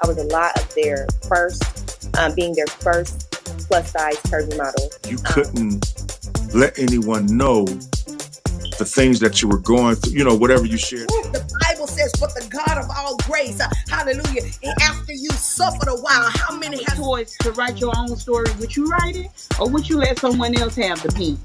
I was a lot of their first, being their first plus size curvy model. You couldn't let anyone know the things that you were going through, whatever you shared. The Bible says, but the God of all grace, hallelujah, and after you suffered a while, how many have choice to write your own story? Would you write it, or would you let someone else have the pen?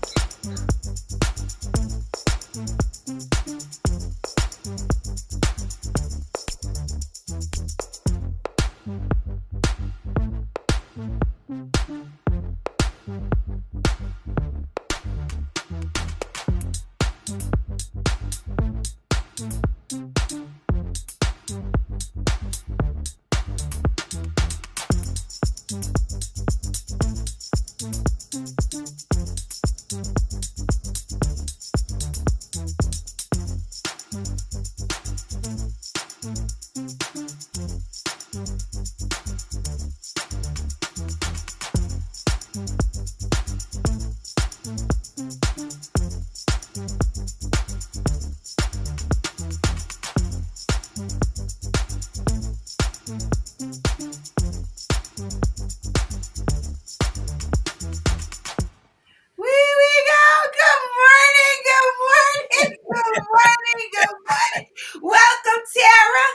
Welcome, Tara.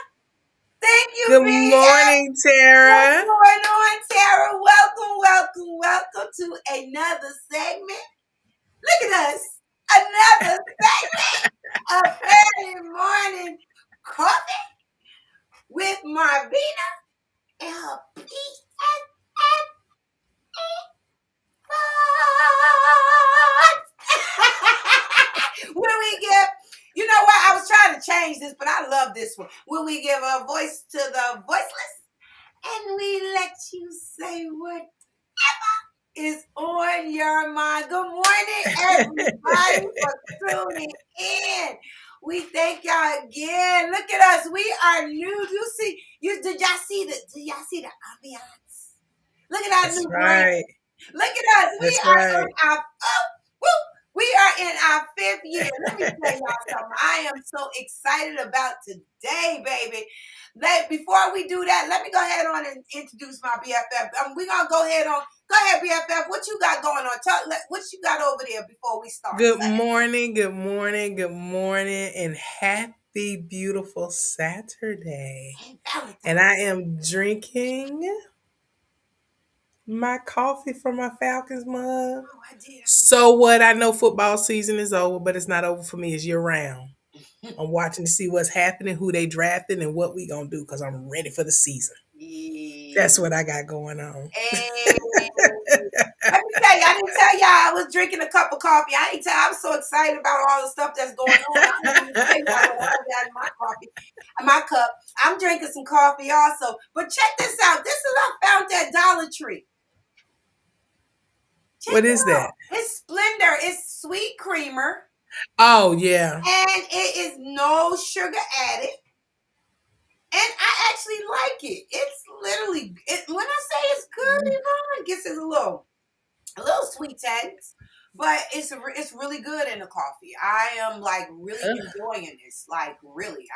Thank you. Good morning, Tara. What's going on, Tara? Welcome to another segment. Look at us. Another segment of Early Morning Coffee with Marvina and her When we give, you know what? I was trying to change this, but I love this one. When we give a voice to the voiceless, and we let you say whatever is on your mind. Good morning, everybody, for tuning in. We thank y'all again. Look at us. We are new. Did y'all see the ambiance? Look at our new brand. Look at us. We are in our we are in our 5th year. Let me tell y'all something. I am so excited about today, baby. Before we do that, let me go ahead on and introduce my BFF. We're going to go ahead, BFF. What you got going on? What you got over there before we start? Good morning, and happy, beautiful Saturday. And I am drinking my coffee from my Falcons mug. Oh, I did. So what? I know football season is over, but it's not over for me. It's year round. I'm watching to see what's happening, who they drafted, and what we gonna do because I'm ready for the season. Yeah. That's what I got going on. Hey. Let me tell you, I didn't tell y'all I was drinking a cup of coffee. I was so excited about all the stuff that's going on. I didn't even tell y'all what I got in my coffee, my cup. I'm drinking some coffee also. But check this out. This is I found at Dollar Tree. What is that? It's Splendor. It's sweet creamer. Oh, yeah. And it is no sugar added. And I actually like it. It's literally, when I say it's good, it gets a little sweet taste. But it's really good in the coffee. I am like really enjoying this. Like really.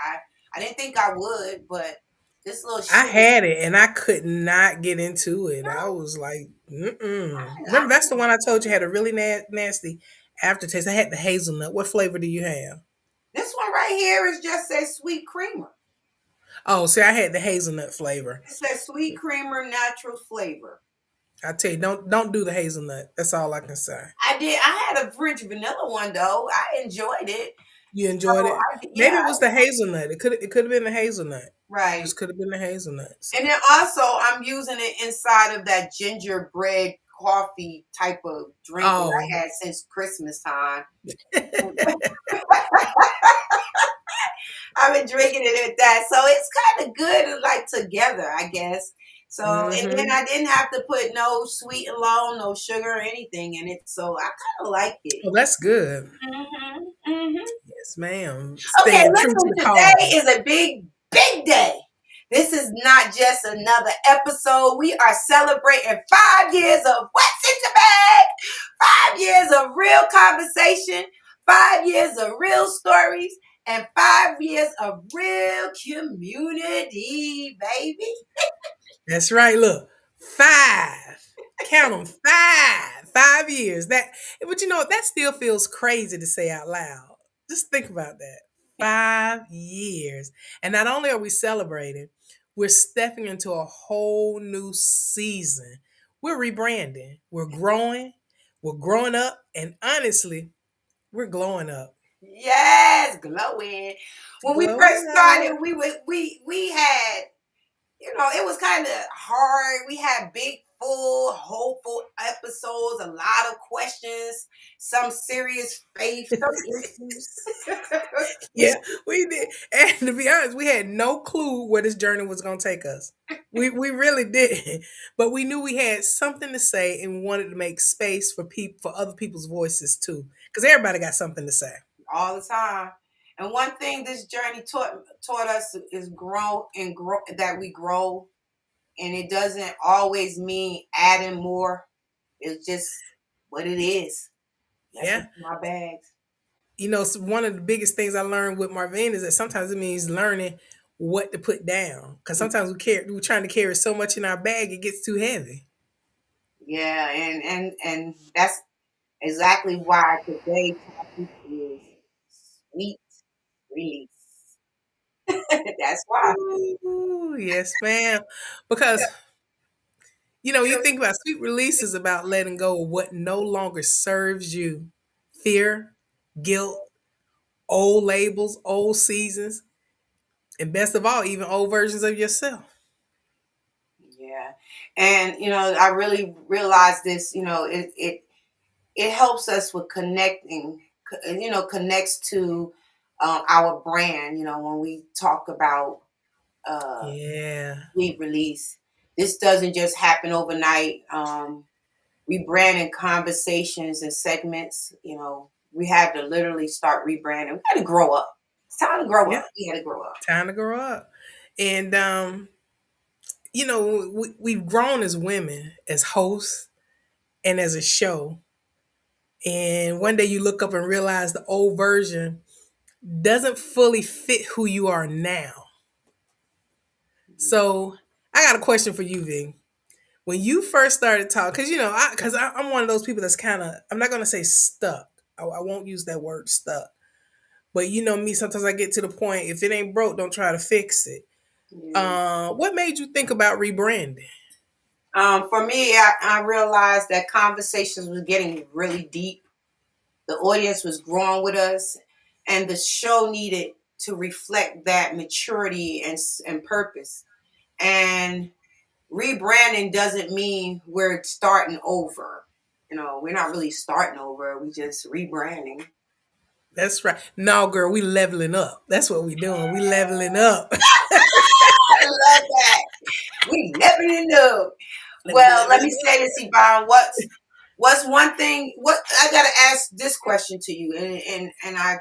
I didn't think I would, but this little shit. I had it and I could not get into it. I was like, Remember, that's the one I told you had a really nasty aftertaste. I had the hazelnut. What flavor do you have? This one right here is just a sweet creamer. Oh, see, I had the hazelnut flavor. It says sweet creamer, natural flavor. I tell you, don't do the hazelnut. That's all I can say. I did. I had a French vanilla one though. I enjoyed it. You enjoyed it? Maybe it was the hazelnut. It could have been the hazelnut. Right. It could have been the hazelnut. So. And then also, I'm using it inside of that gingerbread coffee type of drink that I had since Christmas time. I've been drinking it at that. So it's kind of good, like together, I guess. So, and then I didn't have to put no sweet and low, no sugar or anything in it. So I kind of like it. Oh, that's good. Yes, ma'am. Okay, listen, today is a big day. This is not just another episode. We are celebrating 5 years of What's in the Bag, 5 years of real conversation, 5 years of real stories, and 5 years of real community, baby. That's right. Look, five. Count them, five. 5 years. But you know what? That still feels crazy to say out loud. Just think about that. 5 years. And not only are we celebrating, we're stepping into a whole new season. We're rebranding. We're growing up, and honestly, we're glowing up. Yes, glowing. When we first Glowing started, up. we had, it was kind of hard. We had big, full, hopeful episodes, a lot of questions, some serious faith, some issues. Yeah, we did. And to be honest, we had no clue where this journey was going to take us. We really didn't. But we knew we had something to say and wanted to make space for for other people's voices too, because everybody got something to say. All the time. And one thing this journey taught us is grow that we grow, and it doesn't always mean adding more. It's just what it is. That's Yeah. what's in my bags. One of the biggest things I learned with Marvin is that sometimes it means learning what to put down. Because sometimes we're trying to carry so much in our bag, it gets too heavy. Yeah, and that's exactly why today's topic is sweet release. That's why. Ooh, yes, ma'am. Because you think about sweet release is about letting go of what no longer serves you. Fear, guilt, old labels, old seasons, and best of all, even old versions of yourself. Yeah, and I really realized this. It helps us with connecting. Connects to our brand. When we talk about uh, Yeah. sweet release, this doesn't just happen overnight. Rebranding conversations and segments. We had to literally start rebranding. We had to grow up. It's time to grow Yeah. up. We had to grow up. Time to grow up. And we've grown as women, as hosts, and as a show. And one day you look up and realize the old version doesn't fully fit who you are now. So I got a question for you, V. When you first started talking, I'm one of those people that's kind of, I'm not going to say stuck. I won't use that word stuck. But you know me, sometimes I get to the point, if it ain't broke, don't try to fix it. Yeah. What made you think about rebranding? For me, I realized that conversations was getting really deep. The audience was growing with us, and the show needed to reflect that maturity and purpose. And rebranding doesn't mean we're starting over. We're not really starting over. We just rebranding. That's right. No, girl, we leveling up. That's what we doing. We leveling up. I love that. We leveling up. Well, let me Leveling say this, Yvonne. What's one thing? What I gotta ask this question to you, and I'm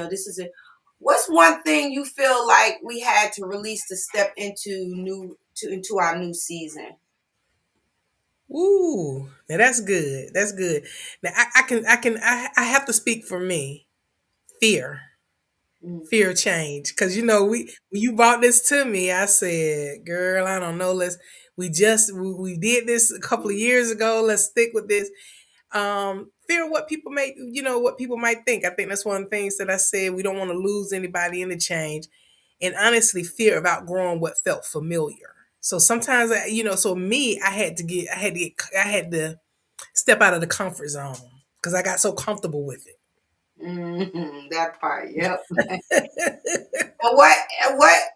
this is it. What's one thing you feel like we had to release to step into our new season? Ooh, now that's good. That's good. Now I have to speak for me. Fear. Mm. Fear of change. Because when you brought this to me, I said, girl, I don't know. We did this a couple of years ago. Let's stick with this. Fear of what people might think. I think that's one of the things that I said. We don't want to lose anybody in the change. And honestly, fear of outgrowing what felt familiar. So sometimes, so me, I had to step out of the comfort zone because I got so comfortable with That part, yep. it.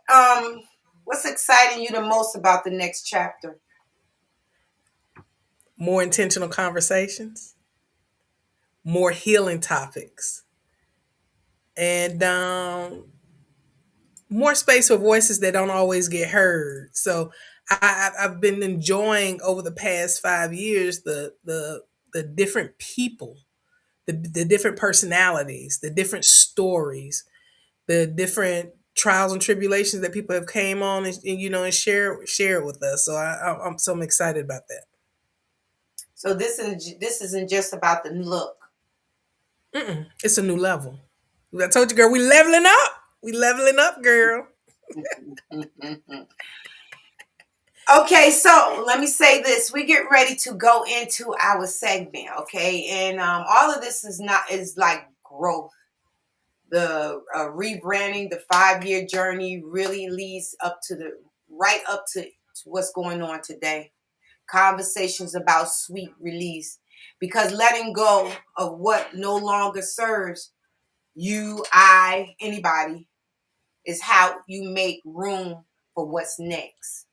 And what's exciting you the most about the next chapter? More intentional conversations, more healing topics, and more space for voices that don't always get heard. So I've been enjoying over the past 5 years the different people, the different personalities, the different stories, the different trials and tribulations that people have came on and share it with us. So I'm excited about that. So this isn't just about the look. It's a new level. I told you, girl, we leveling up. We leveling up, girl. Okay, so let me say this. We get ready to go into our segment, okay? And all of this is like growth. The rebranding, the 5-year journey really leads up to right up to what's going on today. Conversations about sweet release, because letting go of what no longer serves you, anybody, is how you make room for what's next.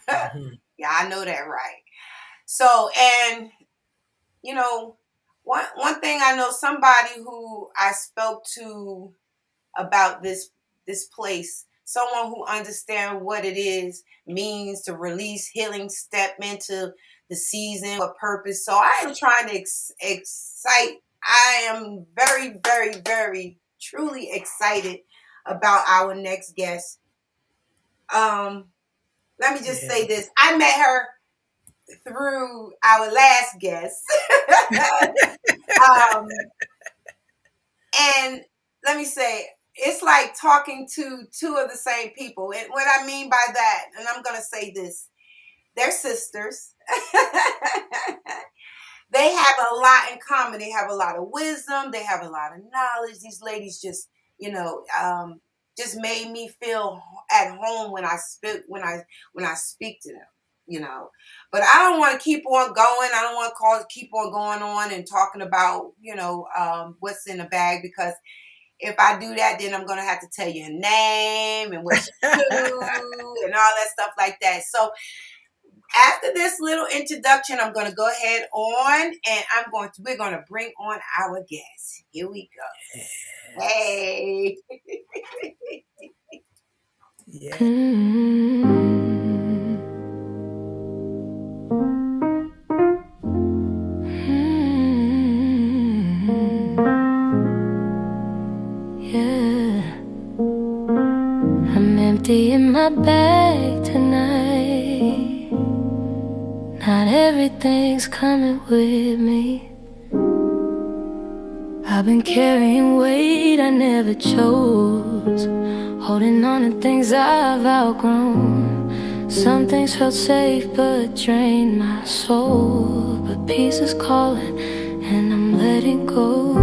Mhm. Yeah, I know that, right? So, and you know, one thing I know, somebody who I spoke to about this place, someone who understands what it is means to release, healing, step into the season with purpose. So I am trying to excite. I am very, very, very truly excited about our next guest. Um, Let me just say Yes. this: I met her through our last guest. um, and let me say, it's like talking to two of the same people. And what I mean by that, and I'm going to say this, they're sisters. They have a lot in common. They have a lot of wisdom. They have a lot of knowledge. These ladies just, just made me feel at home when I speak to them. But I don't want to keep on going. I don't want to keep on going on and talking about what's in the bag, because if I do that, then I'm gonna have to tell you her name and what she do and all that stuff like that. So after this little introduction, I'm going to go ahead on and we're going to bring on our guest. Here we go. Hey. Yeah. Yeah. I'm empty in my bag tonight. Not everything's coming with me. I've been carrying weight I never chose, holding on to things I've outgrown. Some things felt safe but drained my soul. But peace is calling and I'm letting go.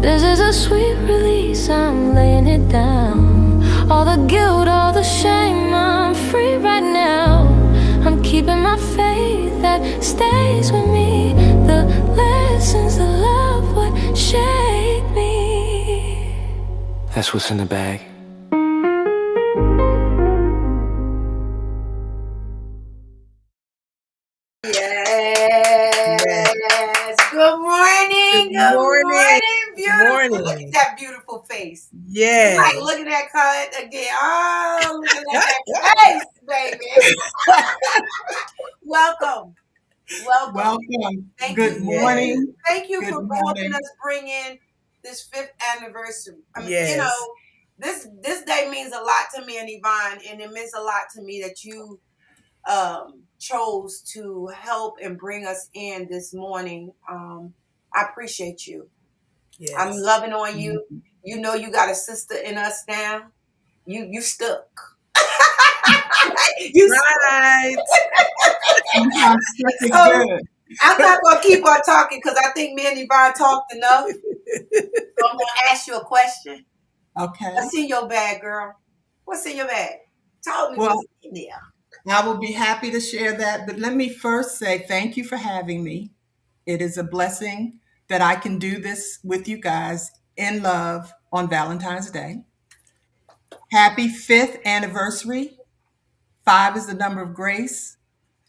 This is a sweet release, I'm laying it down. All the guilt, all the shame, I'm free right now. I'm keeping my faith that stays with me. The lessons, the love, what shaped me. That's what's in the bag. Yes. Good morning. Good morning. Beautiful. Look at that beautiful face. Yes. Like, look at that cut again. Oh, look at that face, baby. Welcome. Good morning. Thank you Good for morning. helping us bring in this 5th anniversary. I mean, Yes. this day means a lot to me and Yvonne, and it means a lot to me that you chose to help and bring us in this morning. I appreciate you. Yes. I'm loving on you. You know you got a sister in us now. You stuck. Right. So, I'm not going to keep on talking because I think me and Yvonne talked enough. So I'm going to ask you a question. Okay. What's in your bag, girl? What's in your bag? Tell me what's in there. I will be happy to share that. But let me first say thank you for having me. It is a blessing that I can do this with you guys in love on Valentine's Day. Happy 5th anniversary. 5 is the number of grace.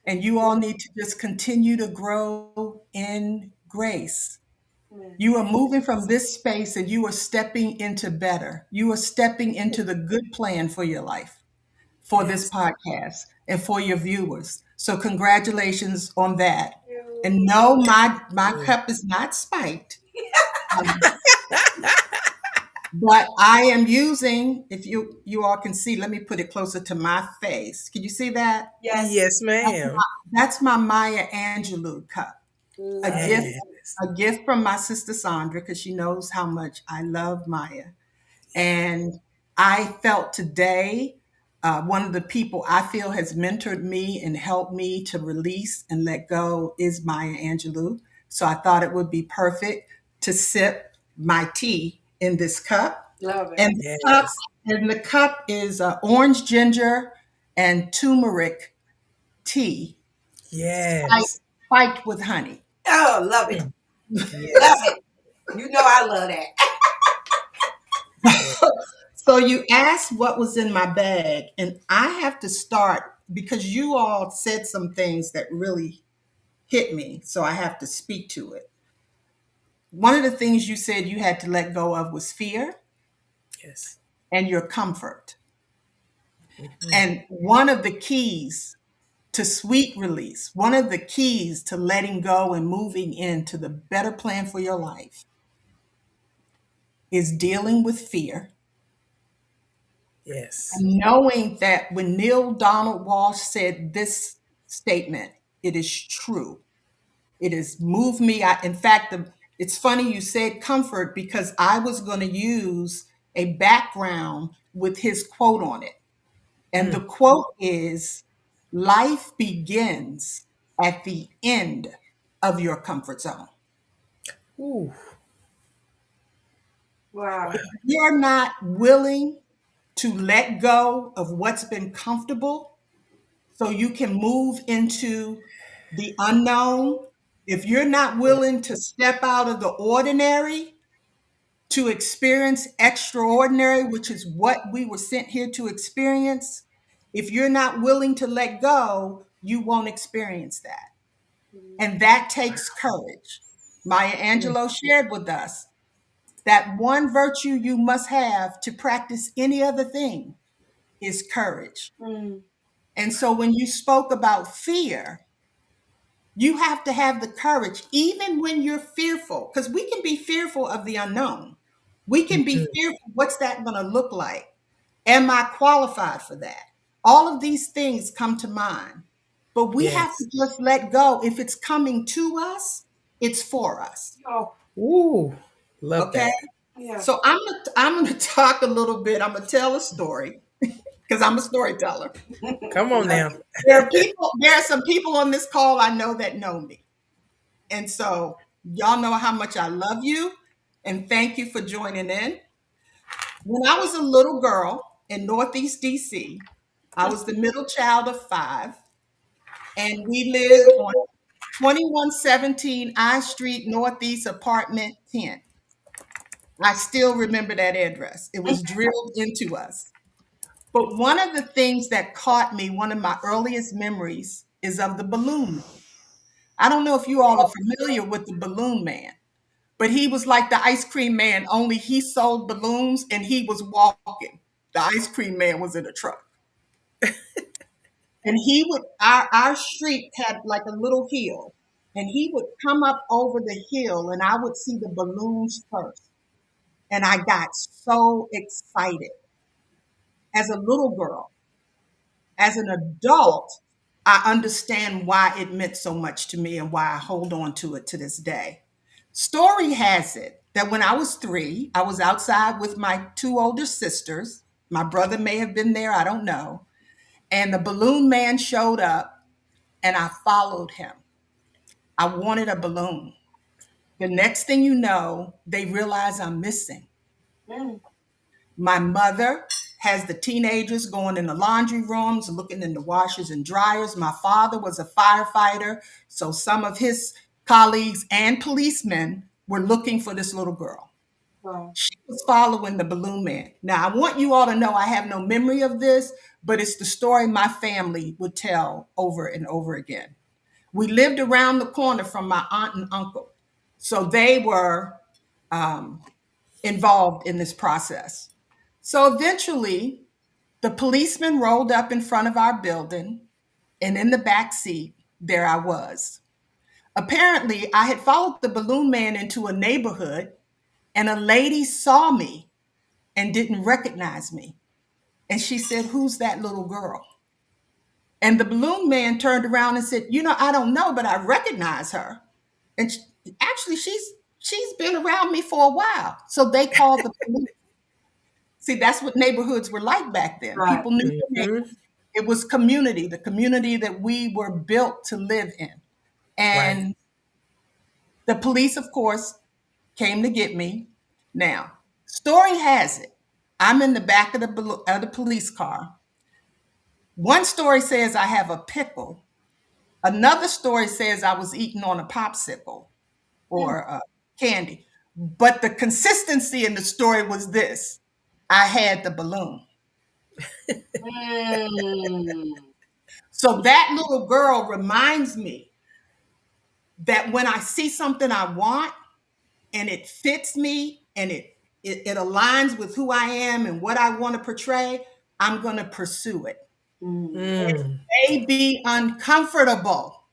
And you all need to just continue to grow in grace. You are moving from this space and you are stepping into better. You are stepping into the good plan for your life, for this podcast, and for your viewers. So congratulations on that. And no, my cup is not spiked. But I am using, if you all can see, let me put it closer to my face. Can you see that? Yes. Yes, ma'am. That's my Maya Angelou cup. A gift a gift from my sister Sandra, because she knows how much I love Maya. And I felt today, one of the people I feel has mentored me and helped me to release and let go is Maya Angelou. So I thought it would be perfect to sip my tea in this cup. Love it. And Yes. the cup is orange ginger and turmeric tea Yes. spiked with honey. Oh, love it. Love Yes. it. You know I love that. So you asked what was in my bag, and I have to start because you all said some things that really hit me. So I have to speak to it. One of the things you said you had to let go of was fear Yes. and your comfort. Mhm. And one of the keys to sweet release, one of the keys to letting go and moving into the better plan for your life is dealing with fear Yes. and knowing that when Neil Donald Walsh said this statement, it is true. It has moved me. In fact, it's funny you said comfort because I was going to use a background with his quote on it. And the Mm. quote is, life begins at the end of your comfort zone. Ooh. Wow. Wow. You're not willing to let go of what's been comfortable so you can move into the unknown. If you're not willing to step out of the ordinary to experience extraordinary, which is what we were sent here to experience, if you're not willing to let go, you won't experience that. And that takes courage. Maya Mm. Angelou shared with us that one virtue you must have to practice any other thing is courage. Mm. And so when you spoke about fear, you have to have the courage, even when you're fearful, because we can be fearful of the unknown. We can be Mhm. fearful, what's that going to look like? Am I qualified for that? All of these things come to mind. But we have to Yes. just let go. If it's coming to us, it's for us. Oh, Ooh. Love Okay? that. yeah. So I'm gonna talk a little bit. I'm gonna tell a story because I'm a storyteller. Come on now. There are some people on this call I know that know me. And so y'all know how much I love you and thank you for joining in. When I was a little girl in Northeast DC, I was the middle child of five, and we lived on 2117 I Street, Northeast, apartment 10. I still remember that address. It was drilled into us. But one of the things that caught me, one of my earliest memories, is of the balloon man. I don't know if you all are familiar with the balloon man, but he was like the ice cream man, only he sold balloons and he was walking. The ice cream man was in a truck. And he would, our street had like a little hill, and he would come up over the hill, and I would see the balloons first. And I got so excited as a little girl. As an adult, I understand why it meant so much to me and why I hold on to it to this day. Story has it that when I was 3, I was outside with my 2 older sisters. My brother may have been there, I don't know. And the balloon man showed up and I followed him. I wanted a balloon. The next thing you know, they realize I'm missing. Mm. My mother has the teenagers going in the laundry rooms, looking in the washers and dryers. My father was a firefighter, so some of his colleagues and policemen were looking for this little girl. Wow. She was following the balloon man. Now, I want you all to know I have no memory of this, but it's the story my family would tell over and over again. We lived around the corner from my aunt and uncle, so they were involved in this process. So eventually, the policeman rolled up in front of our building, and in the back seat, there I was. Apparently, I had followed the balloon man into a neighborhood, and a lady saw me and didn't recognize me. And she said, "Who's that little girl?" And the balloon man turned around and said, "I don't know, but I recognize her." And actually, she's been around me for a while. So they called the police. See, that's what neighborhoods were like back then. Right. People knew their neighbors. Hmm. It was community, the community that we were built to live in. Right. And the police, of course, came to get me. Now, story has it, I'm in the back of the police car. One story says I have a pickle. Another story says I was eating on a popsicle or candy. But the consistency in the story was this: I had the balloon. Mm. So that little girl reminds me that when I see something I want and it fits me and it aligns with who I am and what I want to portray, I'm going to pursue it. Mm. Mm. It may be uncomfortable,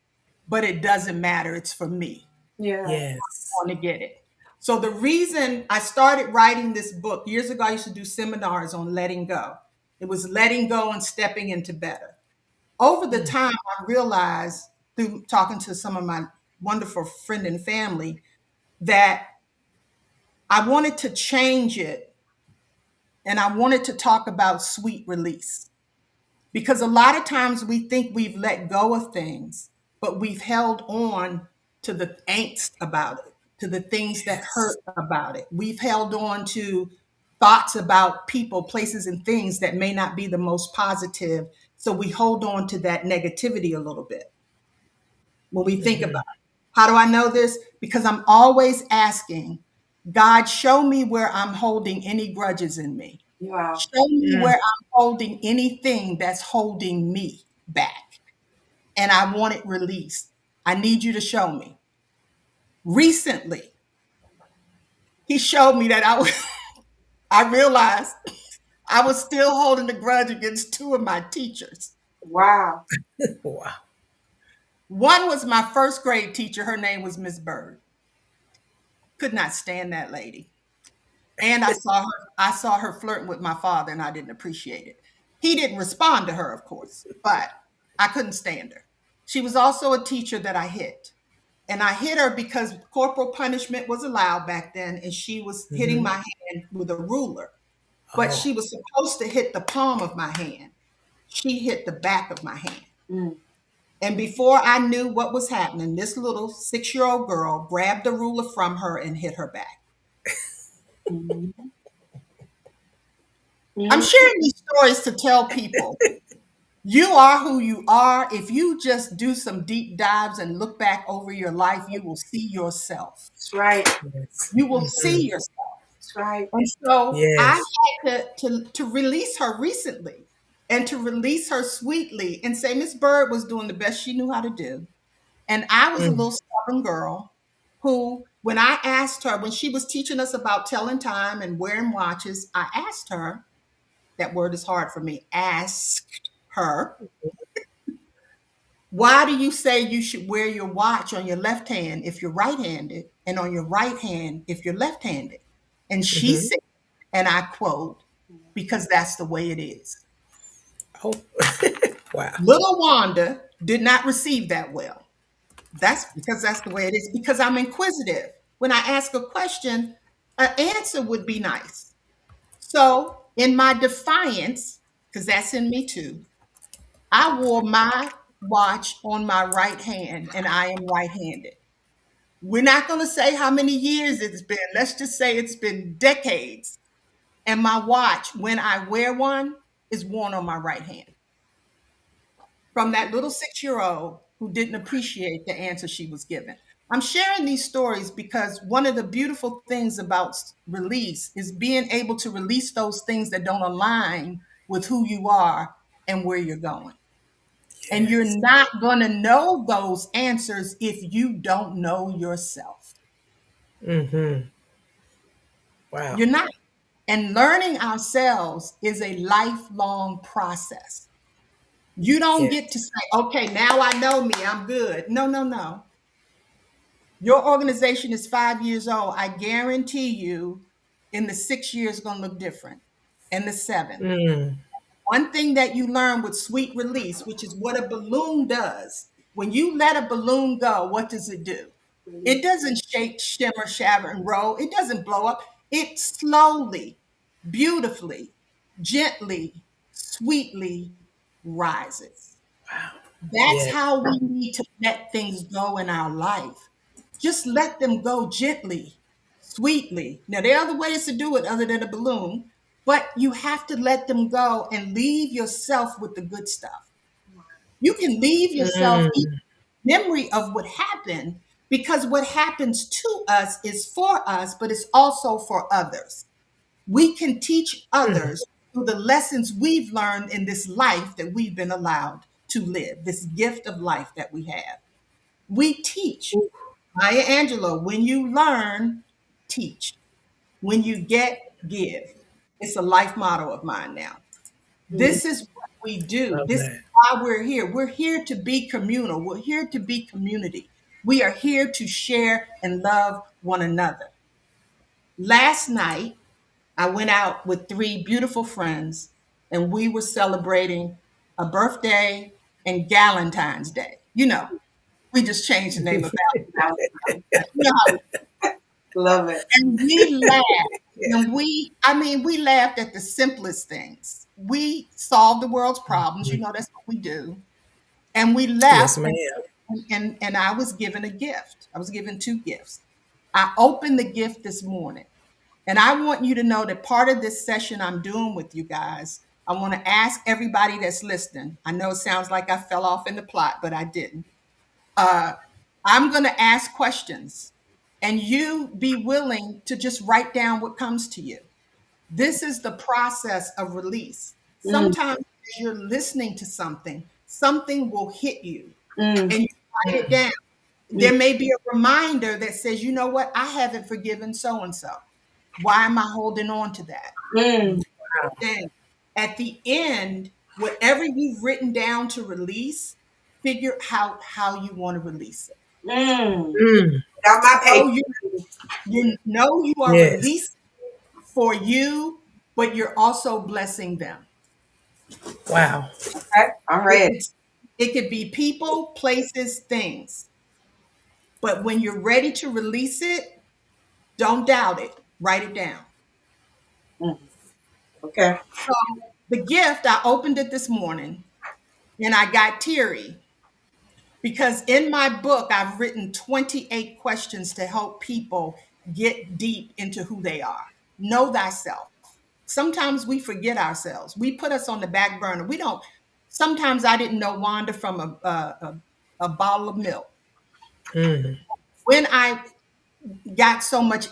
but it doesn't matter. It's for me. Yeah. Yes. I want to get it. So the reason I started writing this book years ago, I used to do seminars on letting go. It was letting go and stepping into better. Over the Mm. time, I realized through talking to some of my wonderful friend and family that I wanted to change it, and I wanted to talk about sweet release. Because a lot of times we think we've let go of things, but we've held on to the angst about it, to the things that Yes. hurt about it. We've held on to thoughts about people, places, and things that may not be the most positive. So we hold on to that negativity a little bit when we think about Hmm. it. How do I know this? Because I'm always asking, God, show me where I'm holding any grudges in me. Wow. Show me Mm. where I'm holding anything that's holding me back. And I want it released. I need you to show me. Recently, he showed me that I realized I was still holding the grudge against two of my teachers. Wow. Wow. One was my first grade teacher. Her name was Miss Bird. Could not stand that lady. And I saw her flirting with my father and I didn't appreciate it. He didn't respond to her, of course, but I couldn't stand her. She was also a teacher that I hit. And I hit her because corporal punishment was allowed back then, and she was hitting Hmm. my hand with a ruler. But Oh. she was supposed to hit the palm of my hand. She hit the back of my hand. Mm. And before I knew what was happening, this little 6-year-old girl grabbed the ruler from her and hit her back. Mm. I'm Mm. sharing these stories to tell people you are who you are. If you just do some deep dives and look back over your life, you will see yourself. That's right. Yes. You will Hmm. see yourself. That's right. And so I Yes. had to release her recently and to release her sweetly and say Miss Bird was doing the best she knew how to do. And I was a Mm. little stubborn girl who, when I asked her, when she was teaching us about telling time and wearing watches, I asked her, that word is hard for me, asked her, why do you say you should wear your watch on your left hand if you're right-handed and on your right hand if you're left-handed? And she Hmm. said, and I quote, because that's the way it is. Oh. Wow. Little Wanda did not receive that well. That's because that's the way it is, because I'm inquisitive. When I ask a question, an answer would be nice. So, in my defiance, because that's in me too, I wore my watch on my right hand and I am right handed. We're not going to say how many years it's been. Let's just say it's been decades. And my watch, when I wear one, is worn on my right hand. From that little 6-year-old who didn't appreciate the answer she was given. I'm sharing these stories because one of the beautiful things about release is being able to release those things that don't align with who you are and where you're going. And you're Yes. not going to know those answers if you don't know yourself. Hmm. Wow. You're not. And learning ourselves is a lifelong process. You don't get to Yes. say, okay, now I know me, I'm good. No, no, no. Your organization is 5 years old. I guarantee you, in the 6 years, it's going to look different. And the 7. Mm. One thing that you learn with sweet release, which is what a balloon does. When you let a balloon go, what does it do? It doesn't shake, shimmer, shatter, and roll. It doesn't blow up. It slowly, beautifully, gently, sweetly rises. That's Yeah. how we need to let things go in our life. Just let them go gently, sweetly. Now, there are other ways to do it other than a balloon, but you have to let them go and leave yourself with the good stuff. You can leave yourself Mm. memory of what happened because what happens to us is for us, but it's also for others. We can teach Mm. others through the lessons we've learned in this life that we've been allowed to live, this gift of life that we have. We teach. Maya Angelou, when you learn, teach. When you get, give. It's a life motto of mine now. This is what we do. Love This is that. why we're here. We're here to be communal. We're here to be community. We are here to share and love one another. Last night, I went out with three beautiful friends and we were celebrating a birthday and Galentine's Day. You know, we just changed the name of Valentine's. You know how Love it. and we laughed. Yeah. And we laughed at the simplest things. We solved the world's problems. You know, that's what we do. And we Yes, left ma'am. and I was given a gift. I was given two gifts. I opened the gift this morning. And I want you to know that part of this session I'm doing with you guys, I want to ask everybody that's listening. I know it sounds like I fell off in the plot, but I didn't. Uh, I'm going to ask questions and you be willing to just write down what comes to you. This is the process of release. Mm, Sometimes as you're listening to something, something will hit you mm, and you write it down. mm, There may be a reminder that says, you know what, I haven't forgiven so and so. Why am I holding on to that? mm, Then at the end, whatever you've written down to release, figure out how you want to release it. mm. Mm. Got my So paper. you know you are Yes. releasing for you, but you're also blessing them. Wow. Okay, I'm It ready. could, it could be people, places, things. But when you're ready to release it, don't doubt it. Write it down. Mm, okay. So the gift, I opened it this morning and I got teary because in my book, I've written 28 questions to help people get deep into who they are. Know thyself. Sometimes we forget ourselves. We put us on the back burner. We don't. Sometimes I didn't know Wanda from a bottle of milk. Mm. When I got so much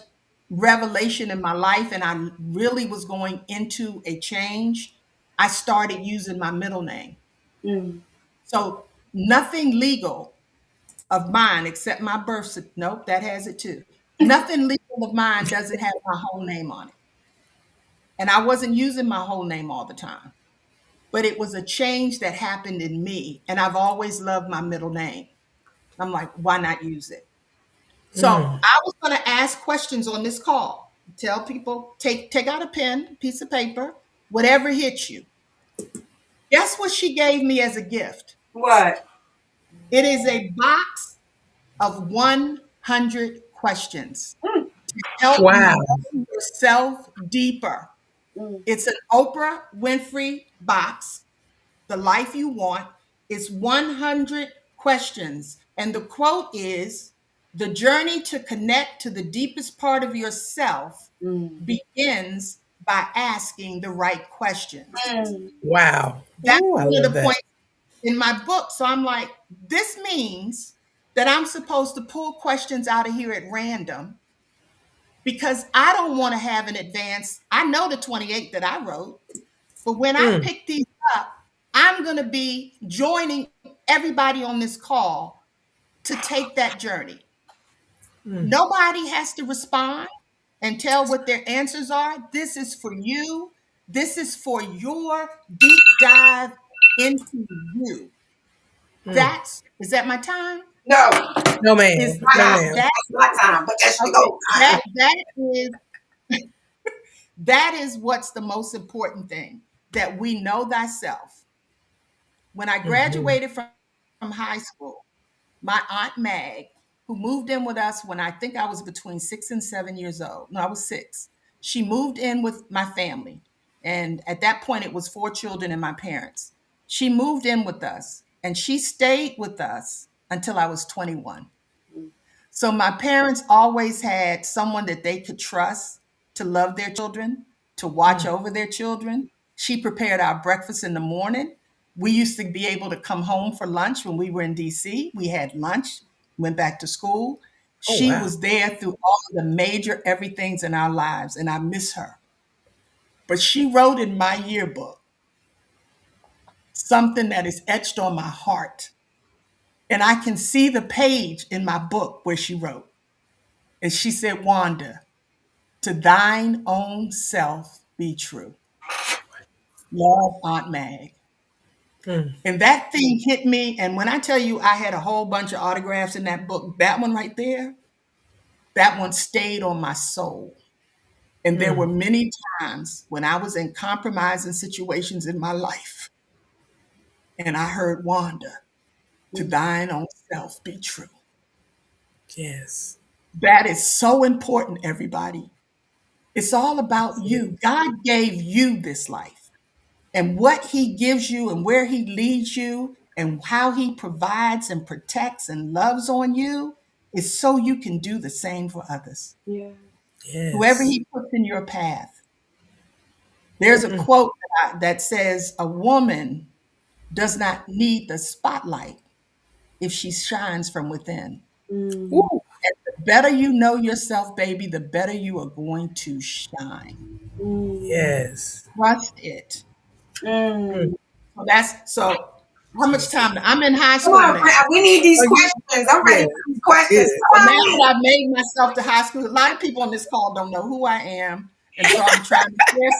revelation in my life and I really was going into a change, I started using my middle name. Mm, So nothing legal of mine except my birth certificate. Nope, that has it too. Nothing legal of mine doesn't have my whole name on it. And I wasn't using my whole name all the time, but it was a change that happened in me. And I've always loved my middle name. I'm like, why not use it? So Mm. I was going to ask questions on this call. Tell people, take out a pen, piece of paper, whatever hits you. Guess what she gave me as a gift? what? It is a box of 100 questions. Mm, Help you Wow. know yourself deeper. mm, It's an Oprah Winfrey box. The life you want is 100 questions. And the quote is the journey to connect to the deepest part of yourself mm, begins by asking the right questions. mm, Wow. That's Ooh, I one of love the that. points in my book. So I'm like, this means that I'm supposed to pull questions out of here at random because I don't want to have an advance. I know the 28 that I wrote, but when I Mm. pick these up, I'm going to be joining everybody on this call to take that journey. Mm. Nobody has to respond and tell what their answers are. This is for you. This is for your deep dive into you. Mm. Is that my time? no, No, Is ma'am. my No, time. that ma'am. that That's my time. But that's the okay? go. That is what's the most important thing, that we know thyself. When I Mhm. graduated from high school, my aunt Mag, who moved in with us when I think I was between 6 and 7 years old. No, I was 6. She moved in with my family. And at that point, it was 4 children and my parents. She moved in with us and she stayed with us until I was 21. So my parents always had someone that they could trust to love their children, to watch Mm. over their children. She prepared our breakfast in the morning. We used to be able to come home for lunch when we were in DC. We had lunch, went back to school. Oh She wow. was there through all of the major everythings in our lives, and I miss her. But she wrote in my yearbook something that is etched on my heart. And I can see the page in my book where she wrote. And she said, Wanda, to thine own self be true. Love, Aunt Mag. Mm. And that thing hit me. And when I tell you I had a whole bunch of autographs in that book, that one right there, that one stayed on my soul. And there were Mm. many times when I was in compromising situations in my life, and I heard Wanda, to thine own self be true. Yes. That is so important, everybody. It's all about you. God gave you this life. And what he gives you and where he leads you and how he provides and protects and loves on you is so you can do the same for others. Yeah. Whoever Yes. he puts in your path. There's a Mm. quote that says, a woman does not need the spotlight if she shines from within. Mm, Ooh. And the better you know yourself, baby, the better you are going to shine. mm, Yes. Trust it. Mm. mm. So how much Jesus. time? I'm in high Come school on, now. we need these Are you? questions. I'm ready Yeah. for these questions. Good. So Come now on in. that I've made myself to high school, a lot of people on this call don't know who I am. And so I'm trying to share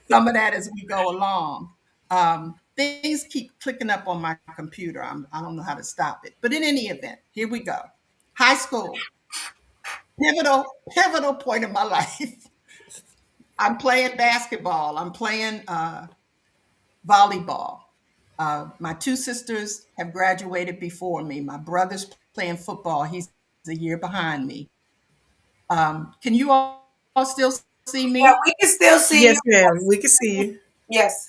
some of that as we go along. Things keep clicking up on my computer. I don't know how to stop it. But in any event, here we go. High school, pivotal point in my life. I'm playing basketball. I'm playing volleyball. My 2 sisters have graduated before me. My brother's playing football. He's a year behind me. Can you all still see Yeah, me? we can still see Yes, you. ma'am. We can see you. Yes.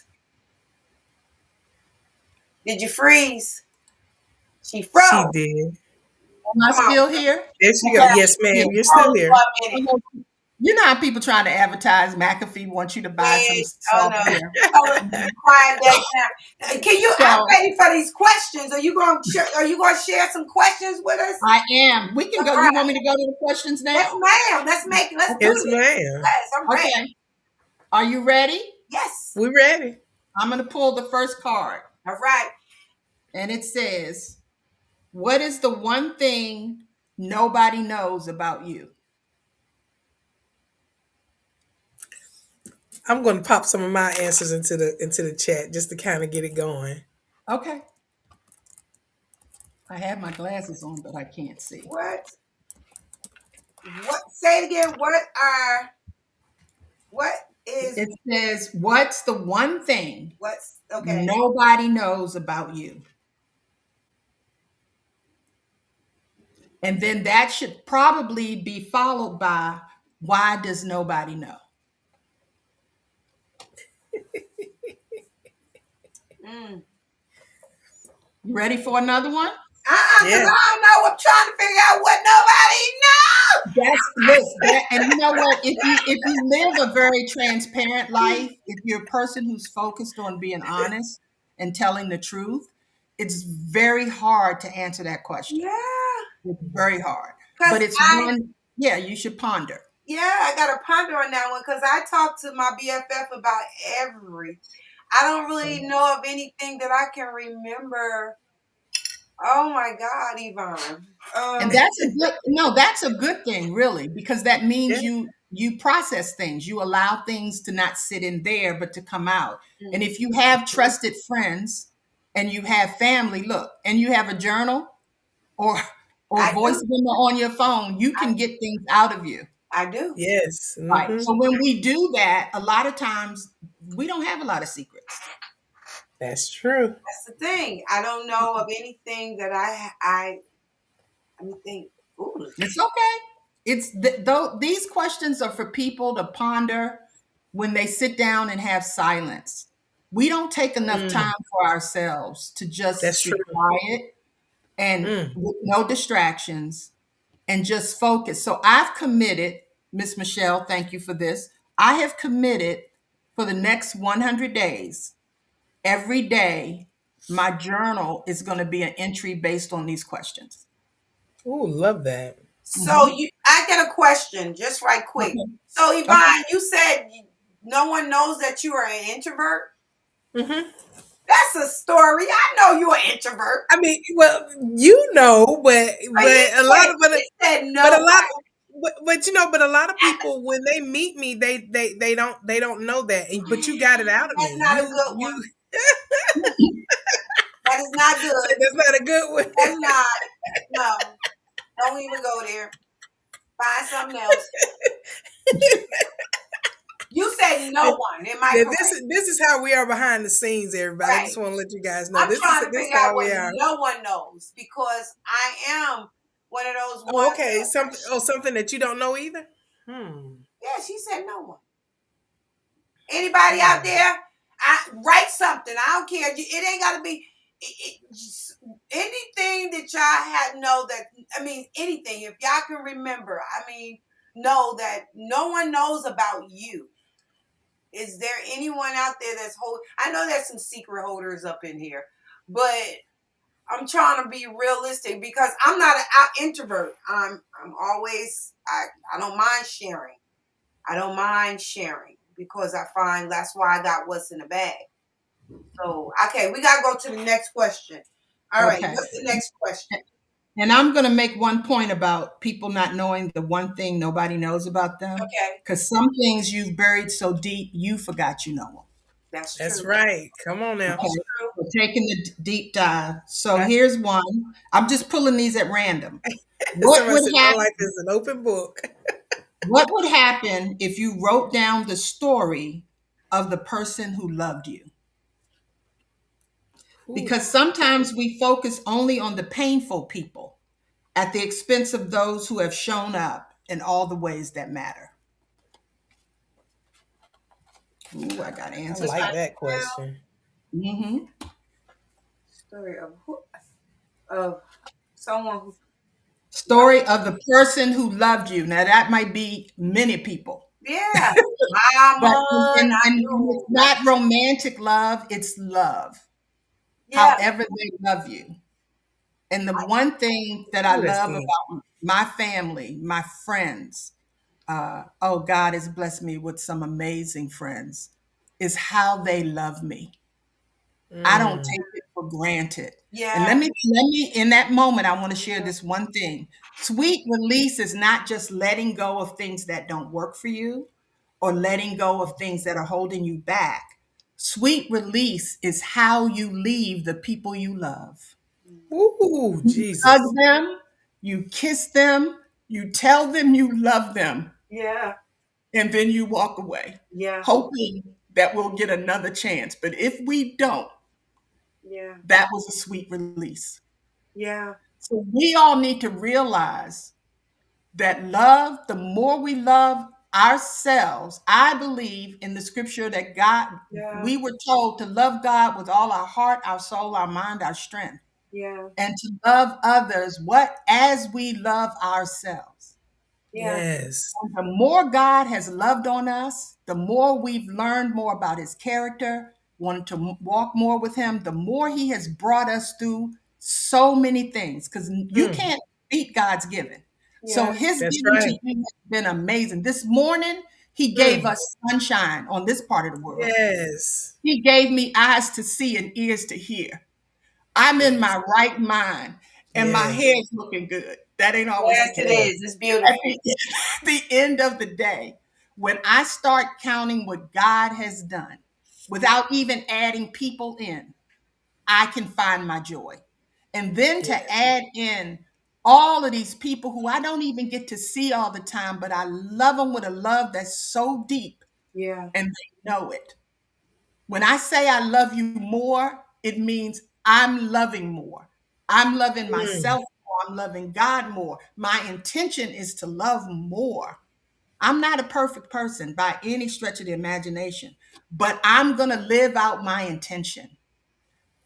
Did you freeze? She She froze. did. Am I Come on. still here? There she go. Yeah, Yes, Yeah. ma'am. You're froze still here. for a minute. You know how people trying to advertise McAfee want you to buy some Wait, oh no. software. Oh, quiet that down. Can you? I'm So ready for these questions. Are you going? Are you going to share some questions with us? I am. We can All go. right. You want me to go to the questions Yes, now? ma'am. Let's do Okay. Yes, this. ma'am. Yes, I'm ready. Okay. Are you ready? Yes. We ready. I'm going to pull the first card. All right. And it says, what is the one thing nobody knows about you? I'm going to pop some of my answers into the chat just to kind of get it going. Okay. I have my glasses on, but I can't see. What? What? Say it again. What is? It says, what's the one thing What's okay? nobody knows about you? And then that should probably be followed by, why does nobody know? Mm. You ready for another one? Because Yeah. I don't know. I'm trying to figure out what nobody knows. And you know what? If you live a very transparent life, if you're a person who's focused on being honest and telling the truth, it's very hard to answer that question. Yeah. It's very hard. Because But it's one, yeah, you should ponder. I got to ponder on that one because I talked to my BFF about I don't really know of anything that I can remember. Oh my God, Yvonne. And that's a good thing, really, because that means Yeah. you process things. You allow things to not sit in there, but to come out. Mm. And if you have trusted friends and you have family, look, and you have a journal or I voice do. memo on your phone, you can get things out of you. I do. Yes. Right. Mm-hmm. So when we do that, a lot of times we don't have a lot of secrets. That's true. That's the thing. I don't know of anything that I Let me think. Foolish. It's okay. Though these questions are for people to ponder when they sit down and have silence. We don't take enough Mm, time for ourselves to that's just true. be quiet and Mm. with no distractions and just focus. So I've committed, Miss Michelle, thank you for this. I have committed for the next 100 days, every day, my journal is going to be an entry based on these questions. Ooh, love that. So Mhm. I get a question just right quick. Okay. So Okay. Yvonne, you said no one knows that you are an introvert. Hmm. That's a story. I know you're an introvert. I mean, well, But but a lot of he said but a no. lot but a lot of people when they meet me, they don't know that. But you got it out of That's me. not a good one. You That is not so good. that's not a good one. That's not. No. Don't even go there. Find something else. You said no one. Am I Now, correct? this is how we are behind the scenes, everybody. I Right. just want to let you guys know I'm trying to this figure how out we what are. no one knows because I am one of those Oh, ones okay. that, Something that you don't know either. Hmm. yeah, she said no one. Anybody out Hmm. there? Write something. I don't care. It ain't got to be anything that y'all had know that, I mean, anything. If y'all can remember, I mean, know that no one knows about you. Is there anyone out there that's I know there's some secret holders up in here, but I'm trying to be realistic because I'm not an introvert. I'm always I don't mind sharing. I don't mind sharing because I find that's why I got what's in the bag. So okay, we gotta go to the next question. All right, Okay. what's the next question? And I'm going to make one point about people not knowing the one thing nobody knows about them. Okay, Because some things you've buried so deep, you forgot you know them. that's That's true. right. Come on now. Okay. That's true. We're taking the deep dive. So I, here's one. I'm just pulling these at random. What somebody would said my happen? life is an open book. What would happen if you wrote down the story of the person who loved you? Ooh. Because sometimes we focus only on the painful people at the expense of those who have shown up in all the ways that matter. Ooh, I got I answers. like Somebody that tell question. Hmm. story of someone who Story of the person who loved you. Now that might be many people, yeah, but mama, not and it's you. not romantic love. It's love. Yeah, However they love you. And the one thing that I Ooh, that's love good. about my family, my friends, oh, God has blessed me with some amazing friends, is how they love me. I don't Mm. take it for granted. And yeah, let me in that moment, I want to share this one thing. Sweet release is not just letting go of things that don't work for you or letting go of things that are holding you back. Sweet release is how you leave the people you love. Ooh, You hug Jesus. them, you kiss them, you tell them you love them, yeah, and then you walk away, yeah, hoping that we'll get another chance. But if we don't, yeah, that was a sweet release. yeah, So we all need to realize that love, the more we love ourselves, I believe in the scripture that God, yeah, we were told to love God with all our heart, our soul, our mind, our strength, yeah, and to love others what as we love ourselves. yeah, Yes. And the more God has loved on us, the more we've learned more about his character, wanted to walk more with him, the more he has brought us through so many things because you Mm. can't beat God's giving. So yeah, his That's giving to right. you has been amazing. This morning, he gave Mm. us sunshine on this part of the world. Yes. He gave me eyes to see and ears to hear. I'm in Yes. my right mind and my Yes. hair's looking good. That ain't always yes, the it case. Yes. is. It's At beautiful. the end of the day, when I start counting what God has done without even adding people in, I can find my joy. And then Yes. to add in all of these people who I don't even get to see all the time, but I love them with a love that's so deep Yeah, and they know it. When I say I love you more, it means I'm loving more. I'm loving Mm. myself more. I'm loving God more. My intention is to love more. I'm not a perfect person by any stretch of the imagination, but I'm going to live out my intention.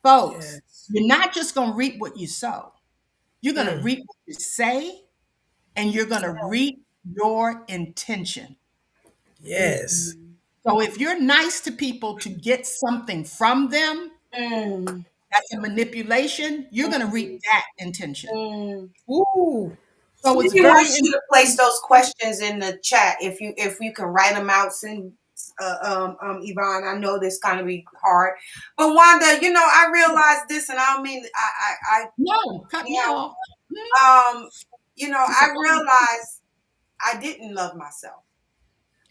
Folks, Yes. you're not just going to reap what you sow. You're going to Mm. reap what you say, and you're going to reap your intention. Yes. So if you're nice to people to get something from them, Mm, that's a manipulation, you're going to reap mm, that intention. mm. Ooh. So it's Maybe want very you to place those questions in the chat if you can write them out. Send Yvonne. I know this kind of be hard, but Wanda, I realized this, and I don't mean no, cut me yeah, off. um, It's a I realized I didn't love myself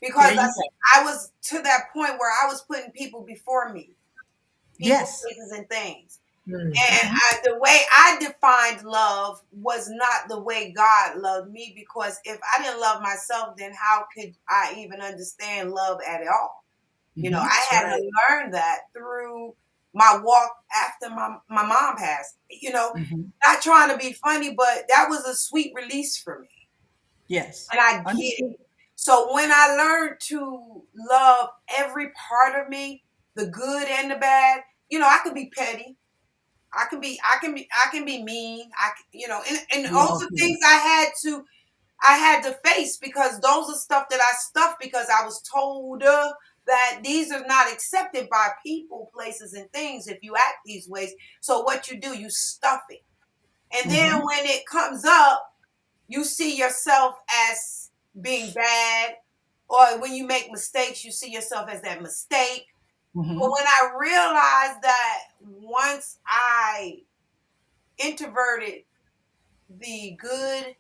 there because you go. I was to that point where I was putting people before me, people, Yes. places, and things. Mm. And Mhm. the way I defined love was not the way God loved me, because if I didn't love myself, then how could I even understand love at all? Mhm. I That's had right. to learn that through my walk after my mom passed. Mhm. Not trying to be funny, but that was a sweet release for me. Yes. And I get it. Understood. So when I learned to love every part of me, the good and the bad, I could be petty. I can be mean. And We those all are can. things I had to face, because those are stuff that I stuffed because I was told that these are not accepted by people, places, and things if you act these ways. So what you do, you stuff it. And then Mhm. when it comes up, you see yourself as being bad, or when you make mistakes, you see yourself as that mistake. But Mhm. when I realized that once I introverted the good,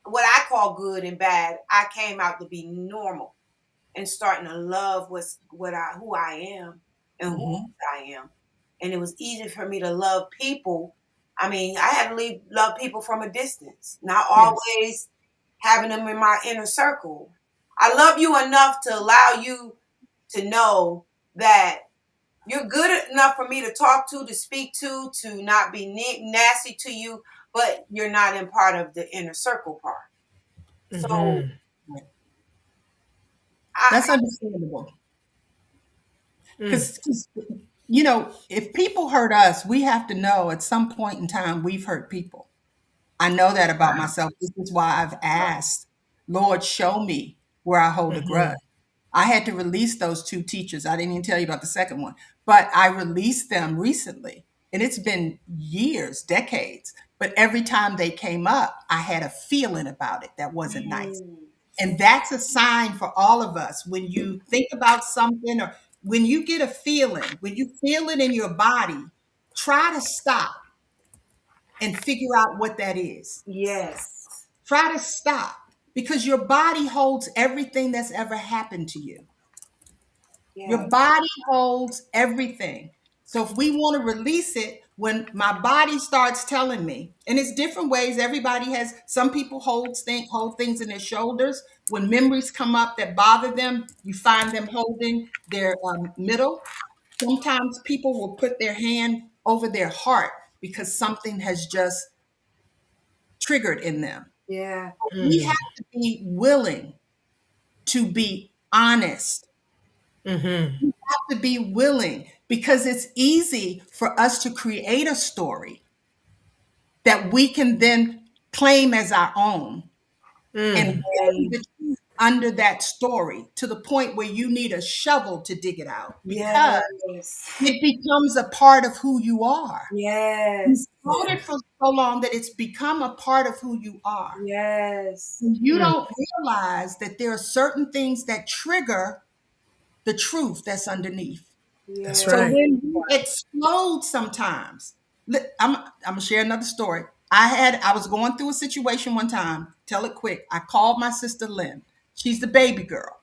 what I call good and bad, I came out to be normal and starting to love who I am and who Mhm. I am. And it was easy for me to love people. I mean, I had to love people from a distance, not Yes. always having them in my inner circle. I love you enough to allow you to know that you're good enough for me to talk to speak to not be nasty to you, but you're not in part of the inner circle part. So Mm-hmm. Right. I, That's understandable. Mm. Because if people hurt us, we have to know at some point in time we've hurt people. I know that about myself. This is why I've asked, Lord, show me where I hold a grudge. Mm-hmm. I had to release those two teachers. I didn't even tell you about the second one, but I released them recently. And it's been years, decades. But every time they came up, I had a feeling about it that wasn't nice. mm, And that's a sign for all of us. When you think about something, or when you get a feeling, when you feel it in your body, try to stop and figure out what that is. yes, Try to stop, because your body holds everything that's ever happened to you. Your yes, body holds everything. So if we want to release it, when my body starts telling me, and it's different ways, everybody has, some people hold things in their shoulders. When memories come up that bother them, you find them holding their middle. Sometimes people will put their hand over their heart because something has just triggered in them. yeah, We Mm. have to be willing to be honest. Mm-hmm. We have to be willing, because it's easy for us to create a story that we can then claim as our own and Mm. bury yes, the truth under that story to the point where you need a shovel to dig it out, because yes, it becomes a part of who you are. You yes, wrote it for so long that it's become a part of who you are. yes, And you Mm. don't realize that there are certain things that trigger the truth that's underneath. That's yes, So right. when you explode sometimes, I'm gonna share another story. I was going through a situation one time. Tell it quick. I called my sister Lynn. She's the baby girl.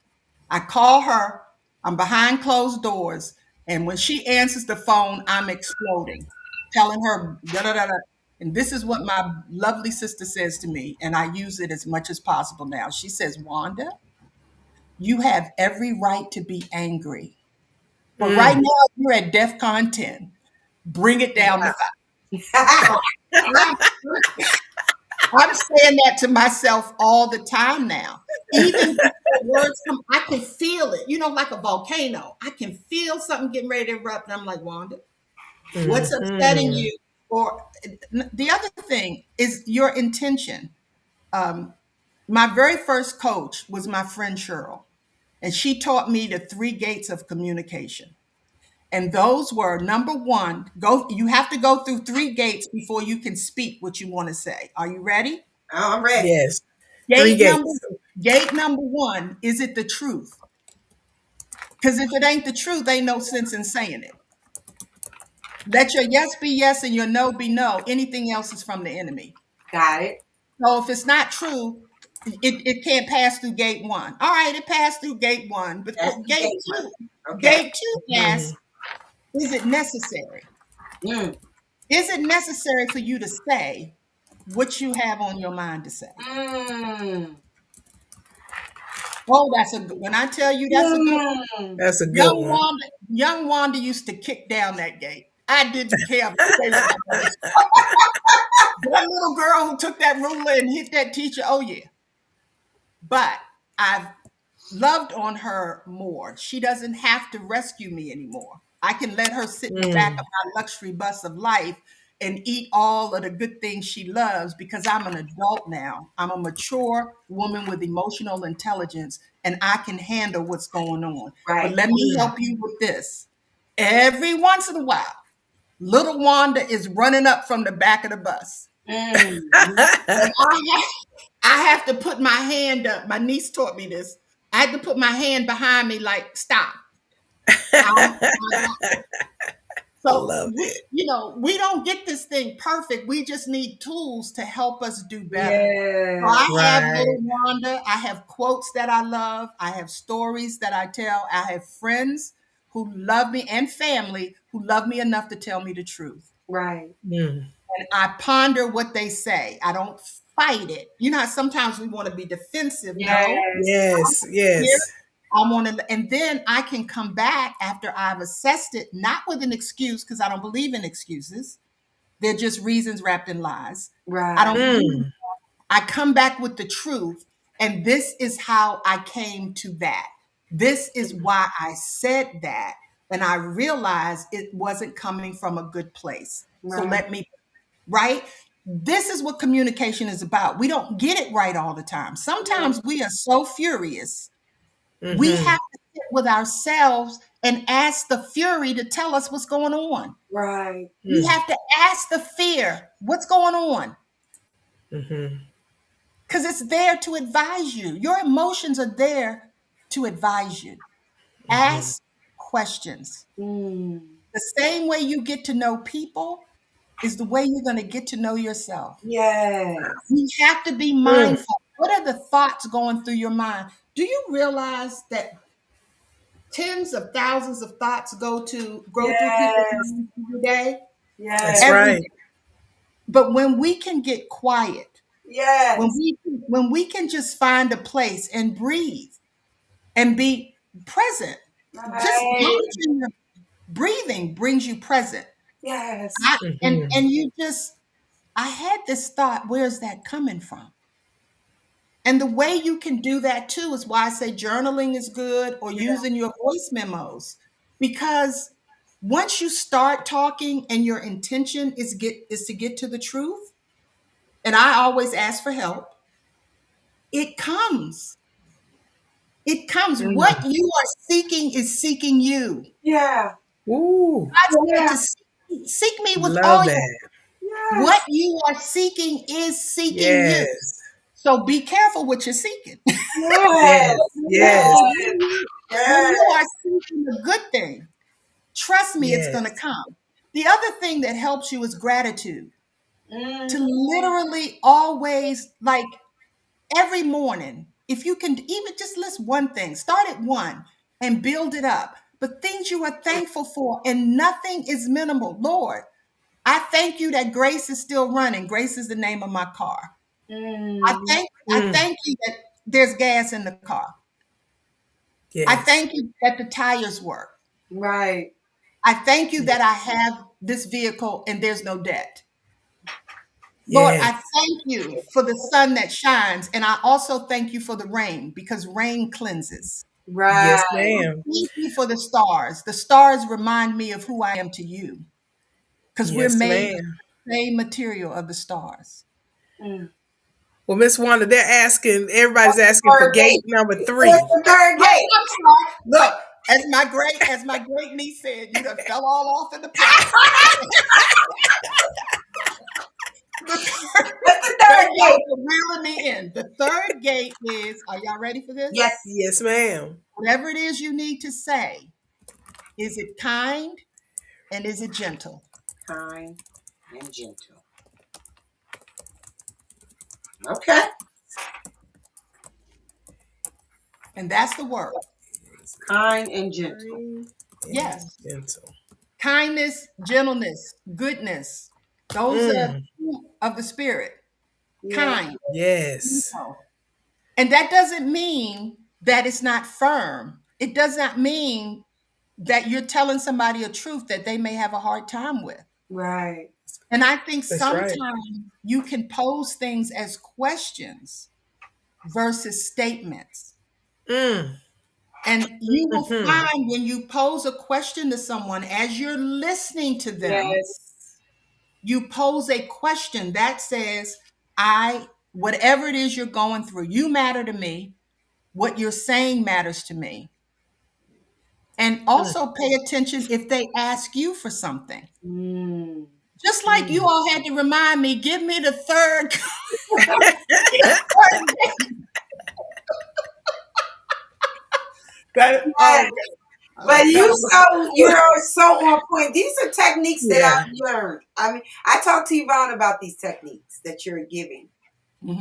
I call her. I'm behind closed doors, and when she answers the phone, I'm exploding, telling her da da da da. And this is what my lovely sister says to me, and I use it as much as possible now. She says, "Wanda, you have every right to be angry. But right Mm. now, you're at DEFCON 10. Bring it down to 5." So I'm, I'm saying that to myself all the time now. Even before words come, I can feel it, like a volcano. I can feel something getting ready to erupt. And I'm like, Wanda, what's upsetting Mhm. you? Or the other thing is your intention. My very first coach was my friend Cheryl, and she taught me the three gates of communication. And those were number one, you have to go through three gates before you can speak what you want to say. Are you ready? I'm ready. Yes. Three Gate number gates. gate number one, is it the truth? Because if it ain't the truth, ain't no sense in saying it. Let your yes be yes and your no be no. Anything else is from the enemy. Got it. So if it's not true, it can't pass through gate one. All right, it passed through gate one, but That's the gate gate two, one. Okay. gate two asks, Mhm. is it necessary? Mm. Is it necessary for you to say what you have on your mind to say? Mm. Oh, that's a good. When I tell you that's a good one, Mm. That's a good one. Young Wanda used to kick down that gate. I didn't care if they were my voice. That little girl who took that ruler and hit that teacher. Oh yeah, but I've loved on her more. She doesn't have to rescue me anymore. I can let her sit in the back of Mm. my luxury bus of life and eat all of the good things she loves because I'm an adult now. I'm a mature woman with emotional intelligence and I can handle what's going on. But Right. let me Mm. help you with this. Every once in a while, little Wanda is running up from the back of the bus. Mm. And I have to put my hand up. My niece taught me this. I had to put my hand behind me, like, stop. I I So love it. we don't get this thing perfect. We just need tools to help us do better. So Yeah. I have Right. little Wanda. I have quotes that I love. I have stories that I tell. I have friends who love me and family who love me enough to tell me the truth. Right. Mm. And I ponder what they say. I don't fight it. You know how sometimes we want to be defensive. No, Yes. Yes. here. Yes. I want to, and then I can come back after I've assessed it, not with an excuse, because I don't believe in excuses. They're just reasons wrapped in lies. I Right. don't believe. Mm. I come back with the truth, and this is how I came to that. This is why I said that, and I realized it wasn't coming from a good place. So Right. let me, right? This is what communication is about. We don't get it right all the time. Yeah. Sometimes we are so furious we Mhm. have to sit with ourselves and ask the fury to tell us what's going on. Right. We Mm. have to ask the fear, what's going on? Mhm. Because it's there to advise you. Your emotions are there to advise you. Mhm. Ask questions. Mm. The same way you get to know people is the way you're going to get to know yourself. Yes. You have to be Mm. mindful. What are the thoughts going through your mind? Do you realize that tens of thousands of thoughts go through people's Yes. minds every day, That's Yes. every right. day. But when we can get quiet, when Yes. we can just find a place and breathe and be present, just Right. monitoring your breathing brings you present. Yes. And Mhm. you just, I had this thought, where's that coming from? And the way you can do that too is why I say journaling is good or Yeah. using your voice memos. Because once you start talking and your intention is to get to the truth, and I always ask for help, it comes. It comes. What Mm. you are seeking is seeking you. Yeah. Ooh. God said Yeah. to seek me with all Love your, that. what Yes. you are seeking is seeking you. Yes. So be careful what you're seeking. Yes. Yes. Yes. When you are Yes. seeking a good thing, trust me, it's going to Yes. come. The other thing that helps you is gratitude. To Mm. literally always, like every morning, if you can even just list one thing, start at one and build it up. But things you are thankful for, and nothing is minimal. Lord, I thank you that Grace is still running. Grace is the name of my car. Mm. I Mm. thank you that there's gas in the car. I Yes. thank you that the tires work. Right. I thank you Yes. that I have this vehicle and there's no debt. Lord, Yes. I thank you for the sun that shines, and I also thank you for the rain because rain cleanses. Yes, Right. ma'am. Thank you for the stars. The stars remind me of who I am to you because we're Yes, made of ma'am. the same material of the stars. Mm. Well, Miss Wanda, everybody's What's the asking for third gate gate? number What's 3. the third Oh, gate? I'm sorry. Look, as my great niece said, you done fell all off in the place. The third, What's the thank third y'all gate? for reeling me in. The third gate is, are y'all ready for this? Yes. Yes, ma'am. Whatever it is you need to say, is it kind and is it gentle? Kind and gentle. Okay. And that's the word. Kind and gentle. Kind and Yes. gentle. Kindness, gentleness, goodness. Those are Mm, fruit of the spirit. Yeah. Kind. yes. And that doesn't mean that it's not firm. It does not mean that you're telling somebody a truth that they may have a hard time with. Right. And I think That's right. sometimes you can pose things as questions versus statements. Mm, And you will hmm find when you pose a question to someone, as you're listening to them, Yes. you pose a question that says, whatever it is you're going through, you matter to me. What you're saying matters to me. And also pay attention if they ask you for something. Mm. Just like you mm. all had to remind me, give me the third. Yes. But that you're so on point. These are techniques that Yeah. I've learned. I mean, I talked to Yvonne about these techniques that you're giving.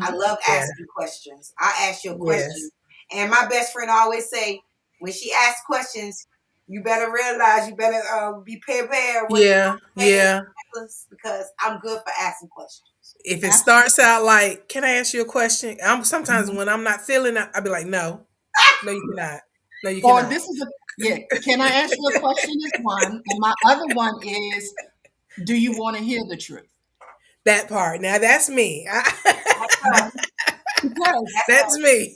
I Mhm. love Yeah. asking questions. I ask you a question. Yes. And my best friend always say, when she asks questions, you better realize, you better be prepared what you're Yeah. going to say Yeah. because I'm good for asking questions. If it Absolutely. starts out like, can I ask you a question? I'm sometimes Mhm. when I'm not feeling it, I'll be like, no, no, you cannot. No, you Or cannot. this is yeah. Can I ask you a question? Is one, and my other one is, do you want to hear the truth? That part. Now that's me. That's us. Because That's That's us. me.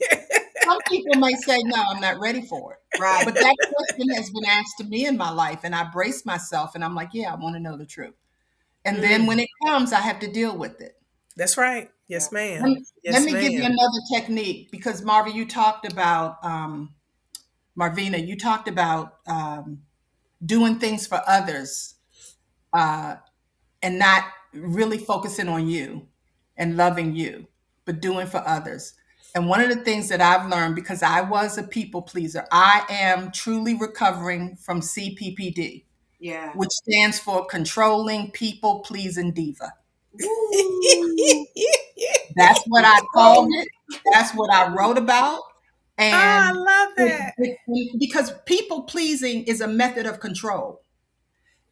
some people may say, no, I'm not ready for it. Right. But that question has been asked to me in my life, and I brace myself and I'm like, yeah, I want to know the truth. And then when Mm, it comes, I have to deal with it. that's right. Yeah. Yes, ma'am. Let Yes, me give you ma'am. another technique because Marvin, you talked about Marvina, you talked about doing things for others uh, and not really focusing on you and loving you, but doing for others. And one of the things that I've learned, because I was a people pleaser, I am truly recovering from CPPD, Yeah. which stands for controlling people pleasing diva. Woo. That's what I called it. That's what I wrote about. I And love that. because people pleasing is a method of control.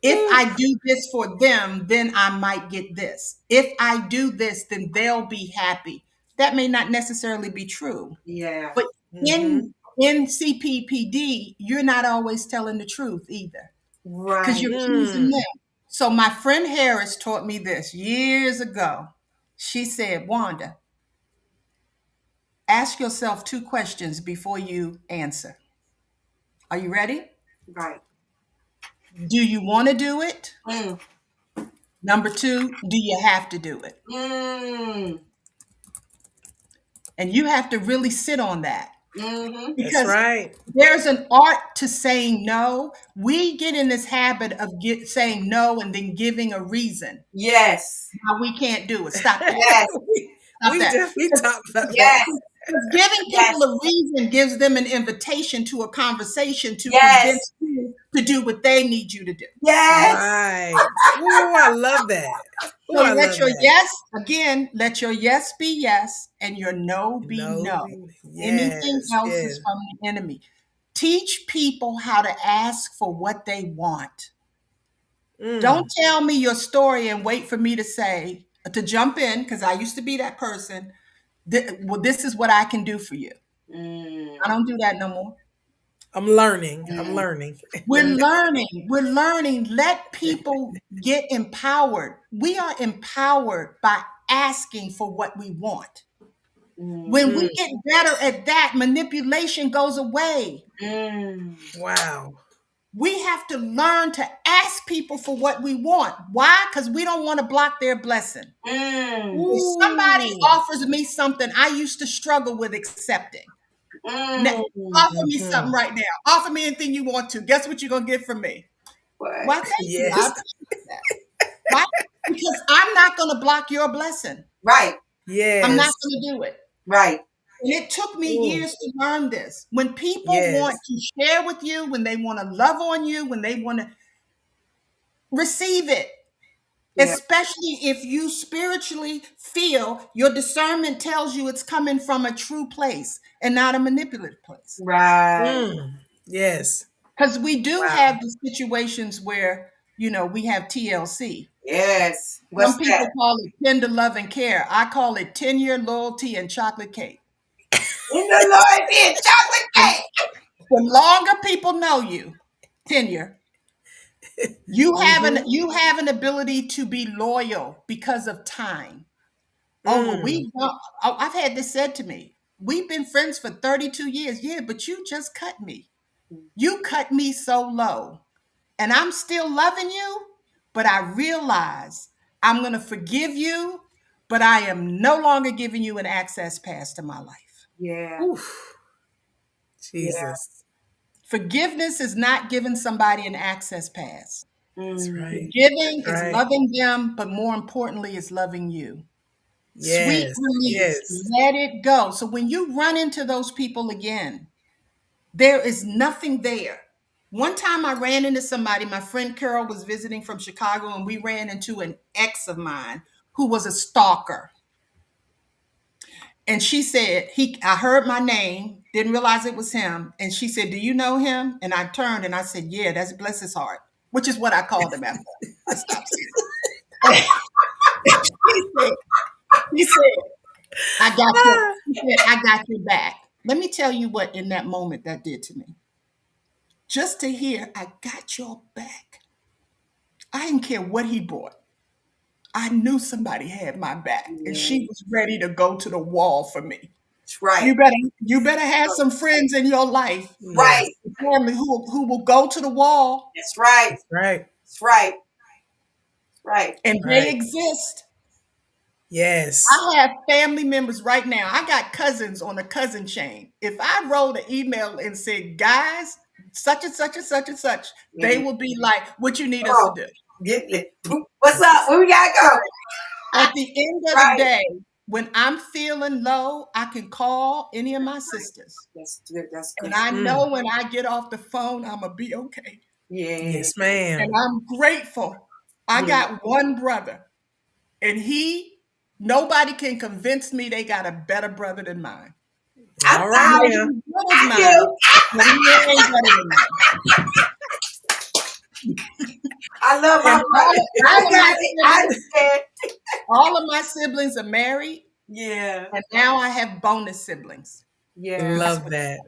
If Woo. I do this for them, then I might get this. If I do this, then they'll be happy. That may not necessarily be true. Yeah. But Mm-hmm. in CPPD, you're not always telling the truth either because Right. you're pleasing Mm. them. So my friend Harris taught me this years ago. She said, Wanda, ask yourself two questions before you answer. Are you ready? Right. Do you want to do it? Mm. Number two, do you have to do it? Mm. And you have to really sit on that Mm-hmm. That's because right. there's an art to saying no. We get in this habit of saying no and then giving a reason Yes. how we can't do it. Stop that. Yes. Stop that. We talked about that. Yes. Giving Yes. people a reason gives them an invitation to a conversation to Yes. convince you to do what they need you to do. Yes. Right. Oh, I love that. Oh, So I love that. let your yes be yes and your no be No, no. Anything yes, else yes. is from the enemy. Teach people how to ask for what they want. Don't Mm, tell me your story and wait for me to say, to jump in, because I used to be that person. Well, this is what I can do for you. Mm. I don't do that no more. I'm learning. I'm Mm. learning. We're learning. We're learning. Let people get empowered. We are empowered by asking for what we want. Mm. When we get better at that, manipulation goes away. Wow. We have to learn to ask people for what we want. Why? Because we don't want to block their blessing. If somebody offers me something I used to struggle with accepting, now, offer me something right now. Offer me anything you want to. Guess what you're going to get from me? Why, thank you. I Yes. appreciate that. Why? Because I'm not going to block your blessing. Right. I'm not Yes. going to do it. Right. And it took me years to learn this. When people Yes. want to share with you, when they want to love on you, when they want to receive it, Yeah. especially if you spiritually feel your discernment tells you it's coming from a true place and not a manipulative place. Right. Yes. Because we do Wow. have the situations where, we have TLC. Yes. What's Some people that? call it tender love and care. I call it 10-year loyalty and chocolate cake. In the Lord and chocolate cake. The longer people know you, tenure, you have an ability to be loyal because of time. Oh, well, I've had this said to me. We've been friends for 32 years. Yeah, but you just cut me. You cut me so low. And I'm still loving you, but I realize I'm going to forgive you, but I am no longer giving you an access pass to my life. Yeah. Oof. Jesus. Forgiveness is not giving somebody an access pass. That's right. Forgiving That's is right. loving them, but more importantly, is loving you. Sweet Yes. release. Yes. Let it go. So when you run into those people again, there is nothing there. One time I ran into somebody, my friend Carol was visiting from Chicago, and we ran into an ex of mine who was a stalker. And she said, I heard my name, didn't realize it was him. And she said, do you know him? And I turned and I said, yeah, that's bless his heart, which is what I called him after I stopped seeing him. He said, I got you. He said, I got your back. Let me tell you what in that moment that did to me. Just to hear, I got your back. I didn't care what he brought. I knew somebody had my back, and she was ready to go to the wall for me. That's right. You better have some friends in your life, Right. family who will go to the wall. That's right. That's right. That's right. Right. And they exist. Yes. I have family members right now. I got cousins on a cousin chain. If I wrote an email and said, guys, such and such and such and such, they will be like, what you need us to do? What's up? Where we gotta go? At the end of the day, when I'm feeling low, I can call any of my sisters. That's good. That's good. And I know when I get off the phone, I'm going to be okay. Yeah. Yes, ma'am. And I'm grateful. I got one brother, and nobody can convince me they got a better brother than mine. All right. I love my brother. I understand. All of my siblings are married. Yeah. And now I have bonus siblings. Yeah. Love that.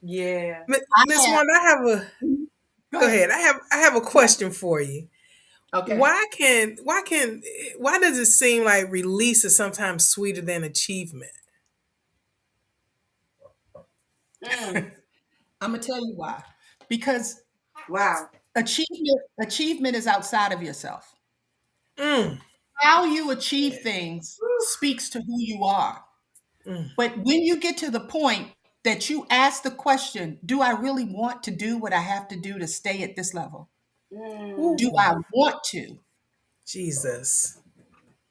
Yeah. Miss Wanda, go ahead. I have a question for you. Okay. Why does it seem like release is sometimes sweeter than achievement? I'm gonna tell you why. Because wow, achievement is outside of yourself. How you achieve things speaks to who you are. But when you get to the point that you ask the question, do I really want to do what I have to do to stay at this level? Do I want to? Jesus.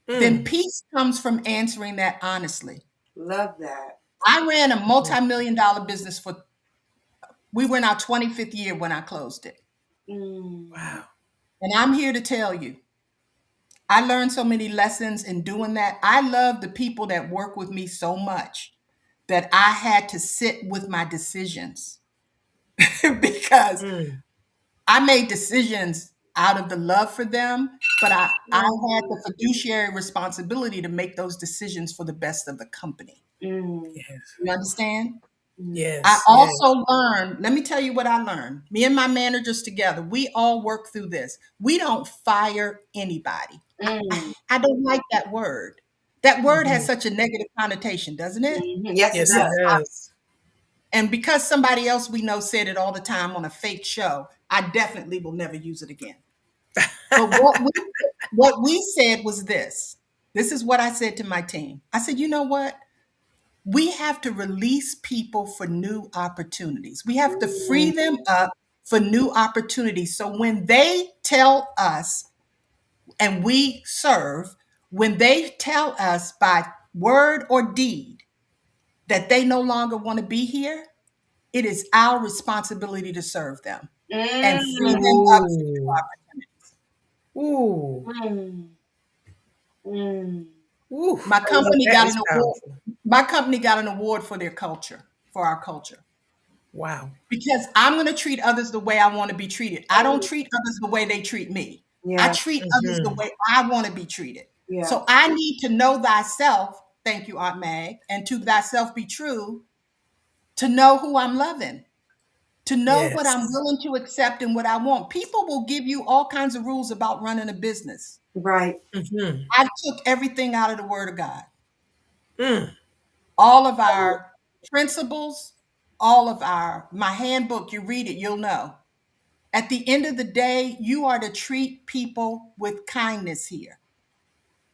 Then peace comes from answering that honestly. Love that. I ran a multi-million-dollar business we were in our 25th year when I closed it. Wow. And I'm here to tell you, I learned so many lessons in doing that. I love the people that work with me so much that I had to sit with my decisions because I made decisions out of the love for them, but I had the fiduciary responsibility to make those decisions for the best of the company. Yes. You understand? Yes. I also learned, let me tell you what I learned. Me and my managers together, we all work through this. We don't fire anybody. I don't like that word. That word has Mhm. such a negative connotation, doesn't it? Yes, it Yes, it does. does. And because somebody else we know said it all the time on a fake show, I definitely will never use it again. But what we said was this. This is what I said to my team. I said, you know what? We have to release people for new opportunities. We have to free them up for new opportunities. So when they tell us and we serve, when they tell us by word or deed that they no longer want to be here, it is our responsibility to serve them and free Mm, them up for new Ooh. opportunities. Ooh. mm, mm. Ooh. My I love company that. got It's an award. powerful. My company got an award for their culture, for our culture. Wow. Because I'm going to treat others the way I want to be treated. I don't treat others the way they treat me. I Yeah, treat others the Mhm. way I want to be treated. yeah. So I need to know thyself, thank you, Aunt Mag, and to thyself be true, to know who I'm loving, to know what I'm Yes. willing to accept and what I want. People will give you all kinds of rules about running a business. Right. Mhm. I took everything out of the Word of God. Mm. All of our principles, all of my handbook, you read it, you'll know. At the end of the day, you are to treat people with kindness here.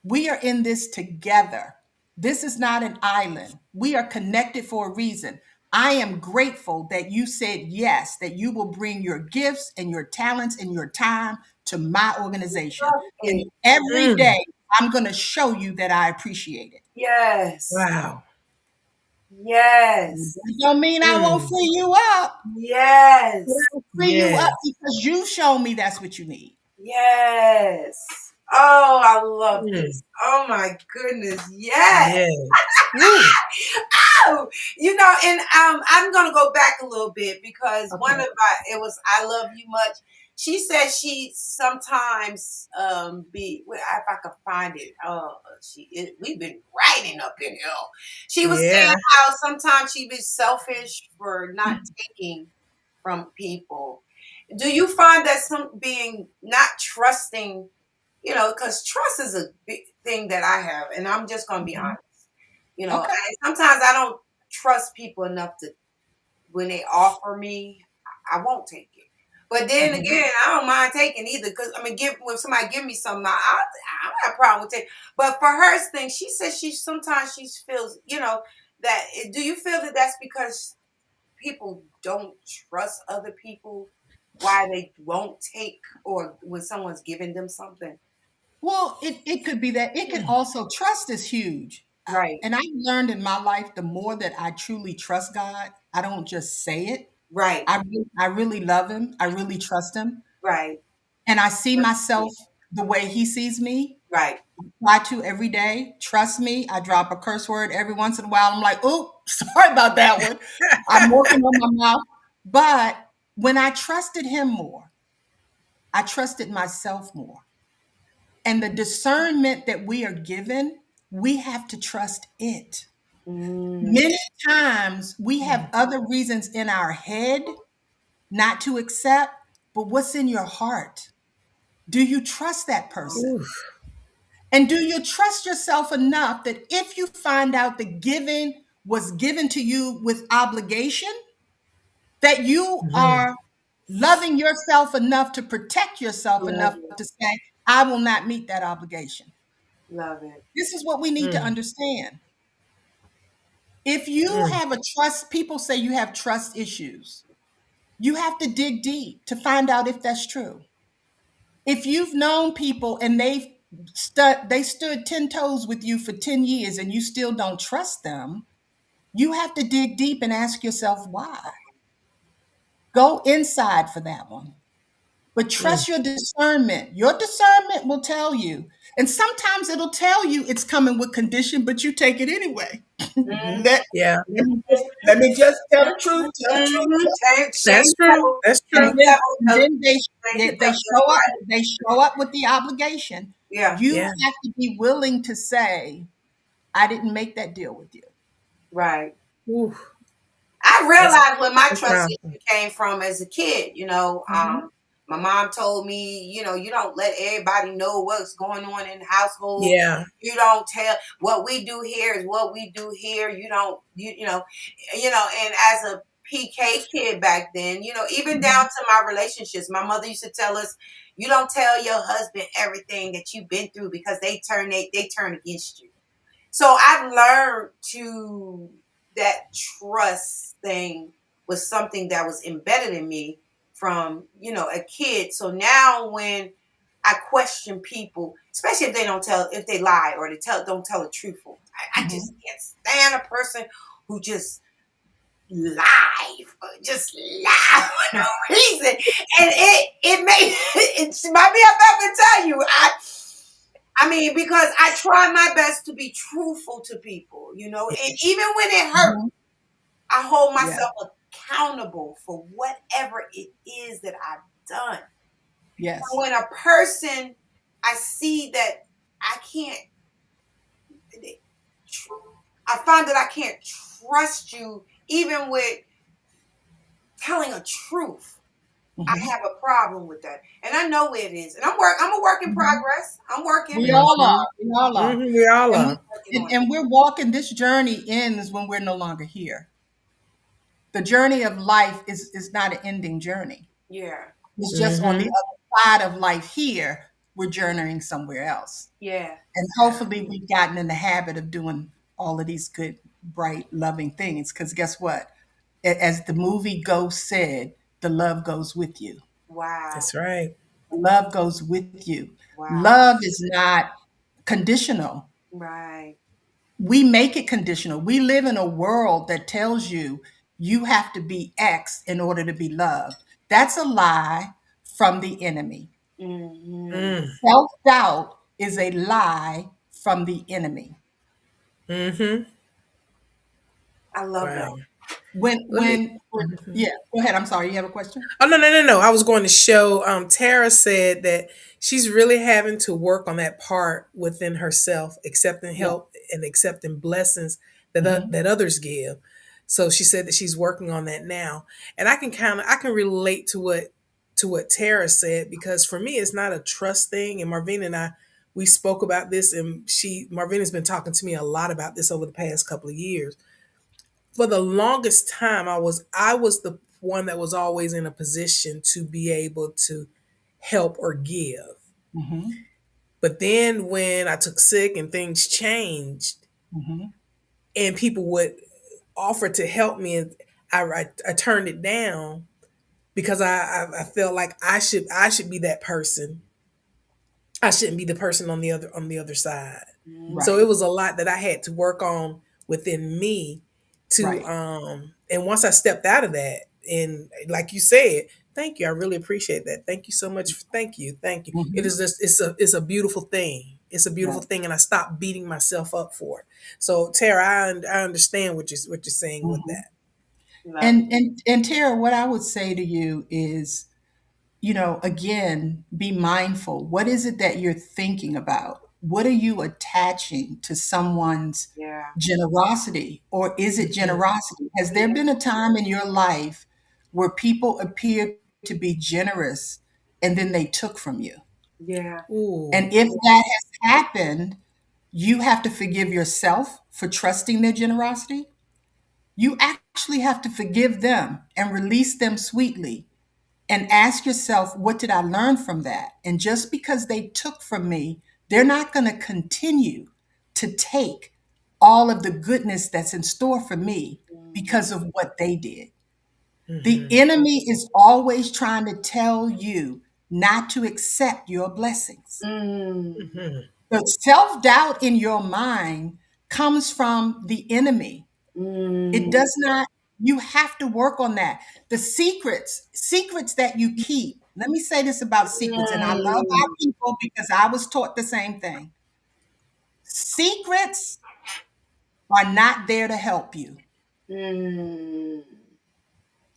We are in this together. This is not an island. We are connected for a reason. I am grateful that you said yes, that you will bring your gifts and your talents and your time to my organization. And every Mm. day, I'm going to show you that I appreciate it. Yes. Wow. Yes. It don't mean I won't Mm. free you up, but Yes. I'll free you up Yes. because you've shown me that's what you need. Yes. Oh, I love Mm. this. Oh my goodness. Yes. Yes. Woo. Oh, and I'm gonna go back a little bit because one of Okay. my it was I love you much. She said she sometimes if I could find it. We've been writing up in here. She was Yeah. saying how sometimes she be selfish for not taking from people. Do you find that some being not trusting, because trust is a big thing that I have, and I'm just gonna be Mhm. honest. Okay. Sometimes I don't trust people enough to when they offer me, I won't take it. But then Mhm. again, I don't mind taking either because I mean, when somebody give me something, I don't have a problem with it. But for her thing, she says she sometimes she feels, that. Do you feel that that's because people don't trust other people? Why they won't take or when someone's giving them something? Well, it could be that. It could Mm. also, trust is huge. Right, And I've learned in my life, the more that I truly trust God, I don't just say it. right, I really love him. I really trust him. right, And I see myself the way he sees me. right. Try to every day. Trust me. I drop a curse word every once in a while. I'm like, oh, sorry about that one. I'm working on my mouth. But when I trusted him more, I trusted myself more. And the discernment that we are given, we have to trust it. Mm, Many times we have Mm. other reasons in our head not to accept, but what's in your heart? Do you trust that person? Oof. And do you trust yourself enough that if you find out the giving was given to you with obligation, that you Mhm. are loving yourself enough to protect yourself love enough it, to say, I will not meet that obligation? love it. This is what we need to Mm. understand. If you Mm. have a trust, people say you have trust issues. You have to dig deep to find out if that's true. If you've known people and they stood 10 toes with you for 10 years and you still don't trust them, you have to dig deep and ask yourself why. Go inside for that one. But Mm. trust your discernment. Your discernment will tell you. And sometimes it'll tell you it's coming with condition, but you take it anyway. Mhm, Yeah. Let me just tell the truth. Tell the truth. mhm. Shame That's true. devil, That's And true. shame then, devil, and then they, shame they the they devil. show up. That's right. They show up with the obligation. Yeah, You Yeah. have to be willing to say, "I didn't make that deal with you." right. Oof. I That's realized where my that's trust powerful. issue came from as a kid. Mhm. My mom told me, you don't let everybody know what's going on in the household. Yeah. You don't tell what we do here is what we do here. You don't, and as a PK kid back then, even down to my relationships, my mother used to tell us, you don't tell your husband everything that you've been through because they turn against you. So I've learned to that trust thing was something that was embedded in me from, a kid. So now when I question people, especially if they lie or don't tell the truthful, I just can't stand a person who just lie for no reason. And it may, it might be about to tell you, because I try my best to be truthful to people, and even when it hurts, I hold Yeah. myself accountable for whatever it is that I've done. Yes. When a person, I see that I can't, I find that I can't trust you even with telling a truth. I Mhm. have a problem with that. And I know it is. And I'm a work in Mhm. progress. I'm working. We all Mm-hmm. are. We all are. We all And, are. Working on it. and we're walking, this journey ends when we're no longer here. The journey of life is not an ending journey. Yeah. It's just on the Mm-hmm. other side of life here, we're journeying somewhere else. Yeah. And hopefully we've gotten in the habit of doing all of these good, bright, loving things. Because guess what? As the movie Ghost said, the love goes with you. Wow. That's right. Love goes with you. Wow. Love is not conditional. Right. We make it conditional. We live in a world that tells you you have to be X in order to be loved. That's a lie from the enemy. Mm-hmm. Mm. Self doubt is a lie from the enemy. Mm-hmm. I love that. Wow. Let me. When yeah, go ahead. I'm sorry. You have a question? Oh, no, no, no, no. I was going to show. Tara said that she's really having to work on that part within herself, accepting Yeah. help and accepting blessings that Hmm. that others give. So she said that she's working on that now, and I can relate to what Tara said, because for me it's not a trust thing. And Marvina and I, we spoke about this, and Marvina's been talking to me a lot about this over the past couple of years. For the longest time, I was the one that was always in a position to be able to help or give. Hmm. But then when I took sick and things changed, Hmm. and people would offer to help me, and I turned it down because I felt like I should be that person. I shouldn't be the person on the other side. So Right. it was a lot that I had to work on within me to Right. and once I stepped out of that, and like you said, thank you. I really appreciate that. Thank you so much. Thank you. Thank you. It Hmm. is just it's a beautiful thing. It's a beautiful Right. thing, and I stopped beating myself up for it. So Tara, I understand what you're saying with Hmm. that. Love it. And Tara, what I would say to you is, again, be mindful. What is it that you're thinking about? What are you attaching to someone's Yeah. generosity? Or is it Mhm. generosity? Has there Yeah. been a time in your life where people appeared to be generous and then they took from you? Yeah. Ooh. And if that has happened, you have to forgive yourself for trusting their generosity. You actually have to forgive them and release them sweetly and ask yourself, what did I learn from that? And just because they took from me, they're not going to continue to take all of the goodness that's in store for me Mm-hmm. because of what they did. The Hmm. enemy is always trying to tell you not to accept your blessings. Mm. Hmm. The self doubt in your mind comes from the enemy. It Mm. does not, you have to work on that. The secrets that you keep. Let me say this about secrets, and I love our Mm. people because I was taught the same thing. Secrets are not there to help you. Mm.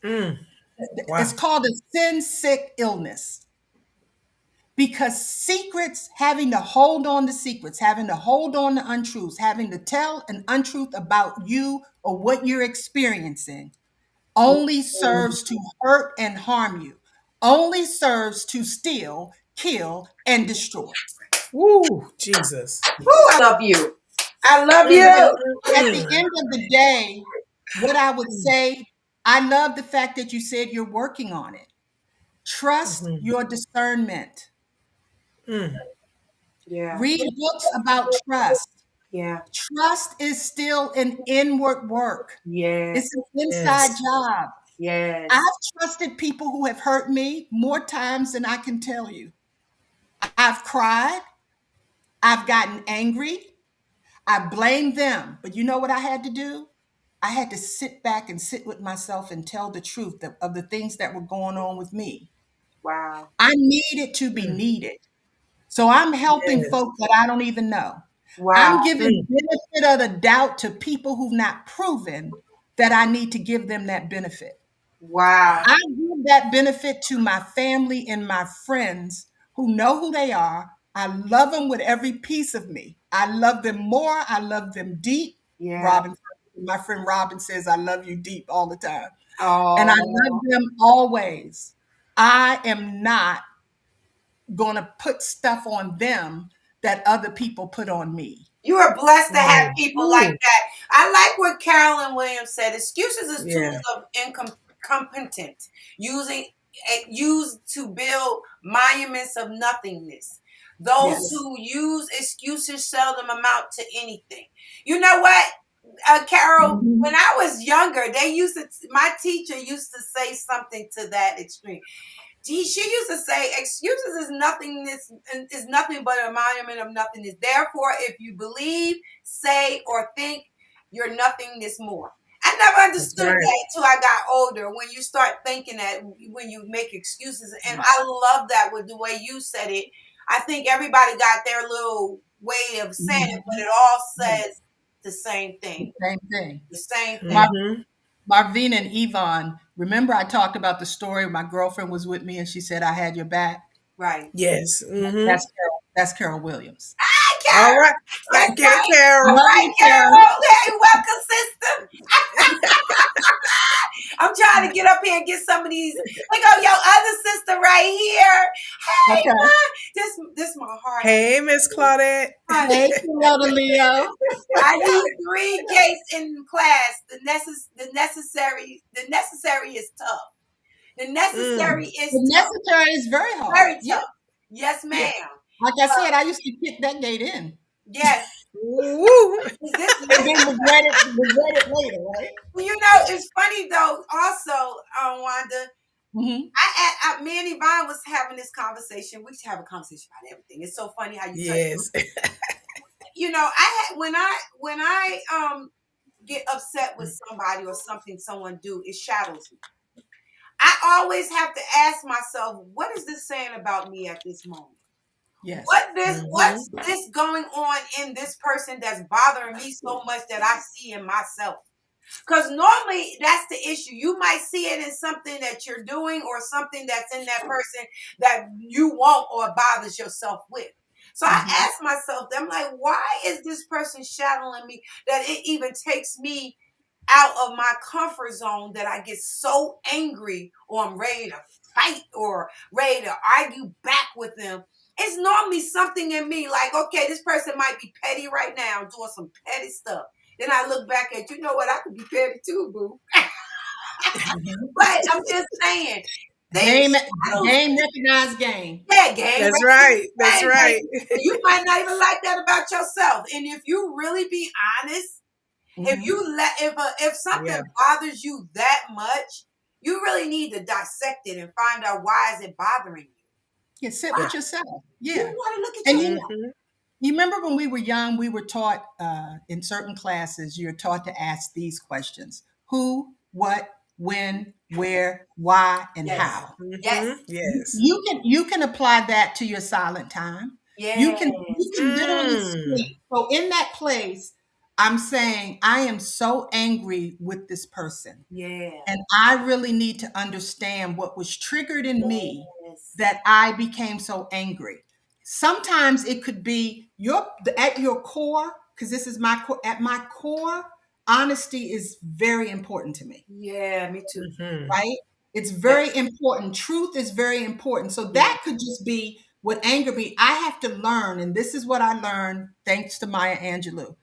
Mm. It's Wow. called a sin sick illness because secrets, having to hold on to secrets, having to hold on to untruths, having to tell an untruth about you or what you're experiencing only serves to hurt and harm you. only serves to steal, kill, and destroy. Woo, Jesus. Woo, I love you. I love Mm, mm, you. At mm, the mm. end of the day, what I would say, I love the fact that you said you're working on it. Trust Mhm. your discernment. Mm. Yeah, Read books about trust. yeah, Trust is still an inward work. yes, It's an inside Yes. job. I've yes. trusted people who have hurt me more times than I can tell you. I've cried. I've gotten angry. I blame them. But you know what I had to do? I had to sit back and sit with myself and tell the truth of the things that were going on with me. Wow, I needed to be Mm. needed. So I'm helping Yes. folks that I don't even know. wow, I'm giving Mm. benefit of the doubt to people who've not proven that I need to give them that benefit. wow. I give that benefit to my family and my friends who know who they are. I love them with every piece of me. I love them more. I love them deep. Yeah. Robin, my friend Robin says, I love you deep all the time. And I love Oh, them always. I am not going to put stuff on them that other people put on me. you are blessed to have Mm. people like Ooh. that. I like what Carolyn Williams said. Excuses is tools Yeah. of incompetence, used to build monuments of nothingness. Those Yes. who use excuses seldom amount to anything. You know what, Carol? When Mhm. I was younger, my teacher used to say something to that extreme. She used to say, excuses is nothing but a monument of nothingness. Therefore, if you believe, say, or think, you're nothingness more. I never That's understood right. that until I got older. When you start thinking that, when you make excuses, and Right. I love that with the way you said it. I think everybody got their little way of saying it, but Mhm. it all says the same The thing. same thing. The same thing. Mm-hmm. Marvina and Yvonne, remember I talked about the story my girlfriend was with me and she said I had your back? Right. Yes. Mm-hmm. That's Carol Williams. Hi, All Carol. right. That's Okay, right. All Carol. Love right, you, Carol. Carol. Hey, welcome, sister. I'm trying to get up here and get some of these. Look at your other sister right here. Hey, Okay. ma. This my heart. Hey, Miss Claudette. Honey, Hey, Coretta Leo. I use three gates in class. The necessary is tough. The necessary Mm. is The tough. necessary is very hard. Very Yeah. tough. Yes, Yeah. ma'am. Like I said, I used to kick that gate in Yes. Woo. Is this and then regret it later, right? you know, it's funny though, also, Wanda. Hmm. Me and Yvonne was having this conversation. We have a conversation about everything. It's so funny how you touch. Yes. You know, when I get upset with somebody or something someone do, it shadows me. I always have to ask myself, what is this saying about me at this moment? Yes. Mm-hmm. What's this going on in this person that's bothering me so much that I see in myself? Because normally that's the issue. You might see it in something that you're doing or something that's in that person that you want or bothers yourself with. So I Hmm. ask myself, I'm like, why is this person shadowing me that it even takes me out of my comfort zone that I get so angry or I'm ready to fight or ready to argue back with them? It's normally something in me like, okay, this person might be petty right now, doing some petty stuff. Then I look back at, you know what, I could be petty too, boo. But I'm just saying, things Game, shadows. game, recognized game. Yeah, game That's right. That's recognition, right. baby. And you might not even like that about yourself. And if you really be honest, if Hmm. you let if something Yeah. bothers you that much, you really need to dissect it and find out why is it bothering you. Yeah, sit Yeah. with yourself. You Yeah. want to look at And yourself. Mm-hmm. you remember when we were young, we were taught in certain classes, you're taught to ask these questions: who, what, when, where, why, and Yes. how. Yes. Mm-hmm. Yes. You can apply that to your silent time. You Yes. can you can literally Mm. speak. So in that place, I'm saying I am so angry with this person. Yeah. And I really need to understand what was triggered in me Yes. that I became so angry. Sometimes it could be at your core, because this is my core. At my core, honesty is very important to me, Yeah, me too. Mm-hmm. right? It's very important. Truth is very important. So that could just be what anger me. I have to learn, and this is what I learned thanks to Maya Angelou.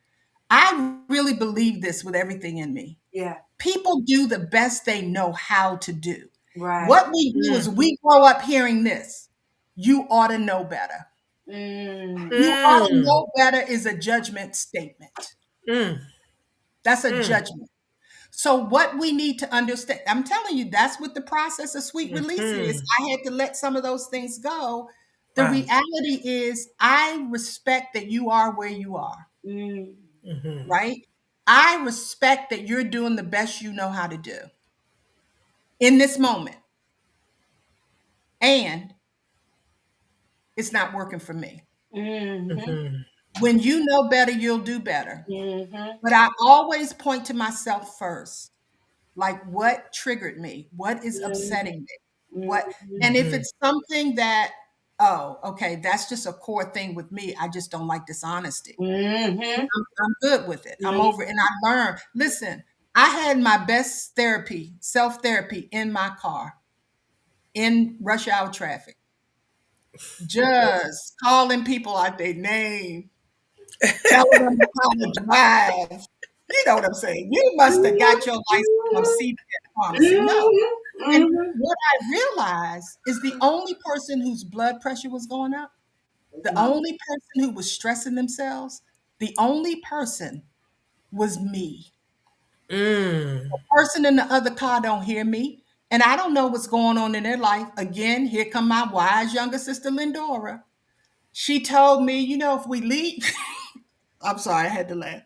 I really believe this with everything in me. Yeah. People do the best they know how to do. Right. What we do is we grow up hearing this. You ought to know better. You ought to know better is a judgment statement. That's a judgment. So what we need to understand, I'm telling you, that's what the process of sweet release is. I had to let some of those things go. The reality is I respect that you are where you are, right? I respect that you're doing the best you know how to do in this moment. And it's not working for me. When you know better, you'll do better. But I always point to myself first. Like what triggered me? What is upsetting me? What? And if it's something that, oh, okay, that's just a core thing with me. I just don't like dishonesty. I'm good with it. I'm over it. And I learned, listen, I had my best therapy, self-therapy in my car in rush hour traffic. Just calling people out their name, telling them how to drive. You know what I'm saying? You must have got your license from CVS pharmacy. No. And what I realized is the only person whose blood pressure was going up, the only person who was stressing themselves, the only person was me. The person in the other car don't hear me. And I don't know what's going on in their life. Again, here come my wise younger sister, Lindora. She told me, if we leave, I'm sorry, I had to laugh.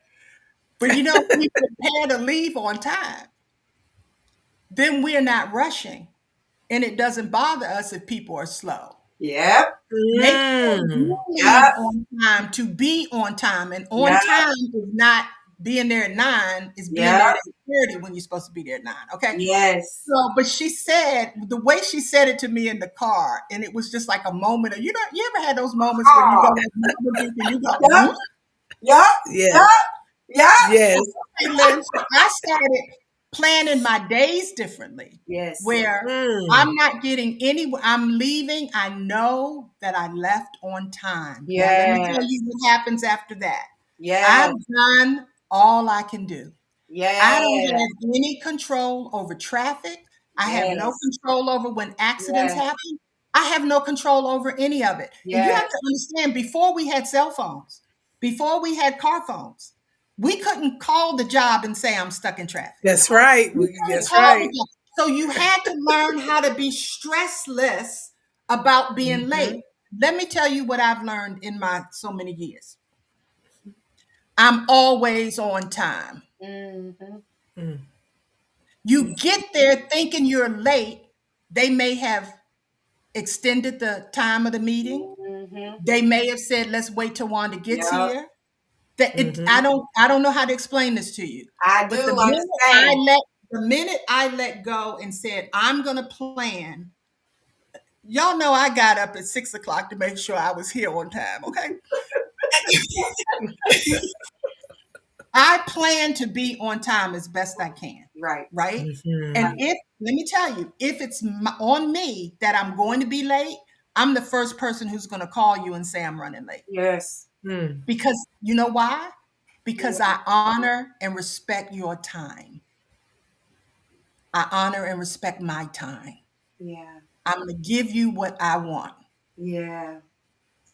But if we prepare to leave on time, then we're not rushing. And it doesn't bother us if people are slow. Yep. Make sure you leave on time to be on time. And on time is not being there at 9, is being there at 8:30 when you're supposed to be there at 9. Okay. Yes. So, but she said, the way she said it to me in the car, and it was just like a moment of, you ever had those moments where you go, and you go, Yes. So I started planning my days differently. Yes. Where I'm not getting I'm leaving. I know that I left on time. Yeah. Let me tell you what happens after that. Yeah. I've done all I can do. Yeah. I don't have any control over traffic. I have no control over when accidents happen. I have no control over any of it. And you have to understand, before we had cell phones, before we had car phones, we couldn't call the job and say, I'm stuck in traffic. That's right. That's right. So you had to learn how to be stressless about being late. Let me tell you what I've learned in my so many years. I'm always on time. You get there thinking you're late. They may have extended the time of the meeting. They may have said, let's wait till Wanda gets here. I don't know how to explain this to you. But the minute I let go and said, I'm going to plan, y'all know I got up at 6 o'clock to make sure I was here on time. Okay. I plan to be on time as best I can. Right. And let me tell you, if it's on me that I'm going to be late, I'm the first person who's going to call you and say I'm running late. Yes. Because you know why? Because I honor and respect your time. I honor and respect my time. Yeah. I'm going to give you what I want. Yeah.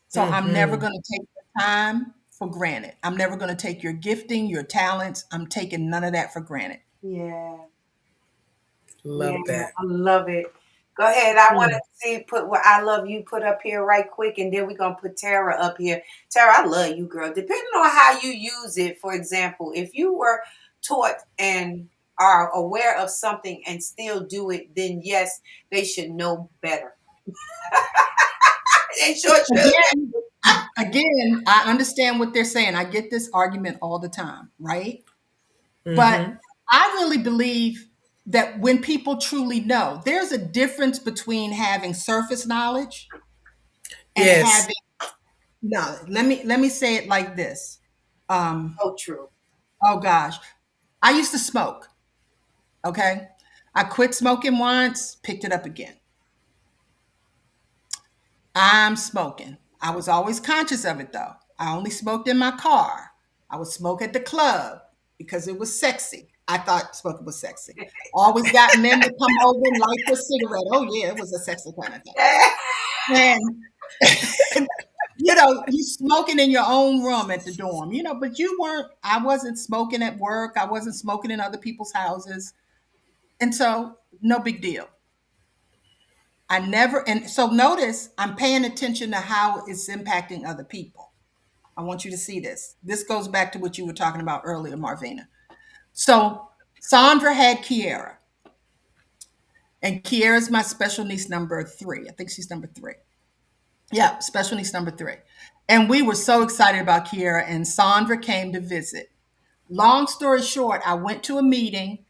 So I'm never going to take the time for granted. I'm never going to take your gifting, your talents. I'm taking none of that for granted. Yeah. Love that. I love it. Go ahead. I want to see put what I love you put up here right quick, and then we're gonna put Tara up here. Tara, I love you, girl. Depending on how you use it, for example, if you were taught and are aware of something and still do it, then yes, they should know better. They sure should. Again, I understand what they're saying. I get this argument all the time, right? But I really believe that when people truly know, there's a difference between having surface knowledge and having knowledge. Let me say it like this. Oh, true. Oh gosh, I used to smoke. Okay, I quit smoking once, picked it up again. I'm smoking. I was always conscious of it though. I only smoked in my car. I would smoke at the club because it was sexy. I thought smoking was sexy. Always got men to come over and light the cigarette. Oh yeah, it was a sexy kind of thing. And you smoking in your own room at the dorm, but I wasn't smoking at work. I wasn't smoking in other people's houses. And so no big deal. And so notice I'm paying attention to how it's impacting other people. I want you to see this. This goes back to what you were talking about earlier, Marvina. So Sandra had Kiera, and Kiera's my special niece number 3. I think she's number 3. Yeah, special niece number 3. And we were so excited about Kiera, and Sandra came to visit. Long story short, I went to a meeting.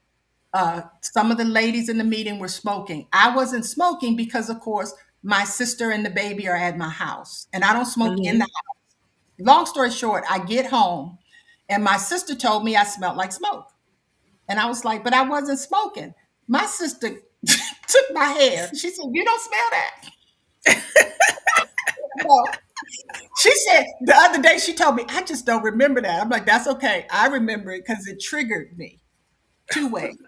Some of the ladies in the meeting were smoking. I wasn't smoking because, of course, my sister and the baby are at my house, and I don't smoke in the house. Long story short, I get home, and my sister told me I smelled like smoke. And I was like, but I wasn't smoking. My sister took my hair. She said, you don't smell that. Well, she said the other day, she told me, I just don't remember that. I'm like, that's okay. I remember it because it triggered me 2 ways.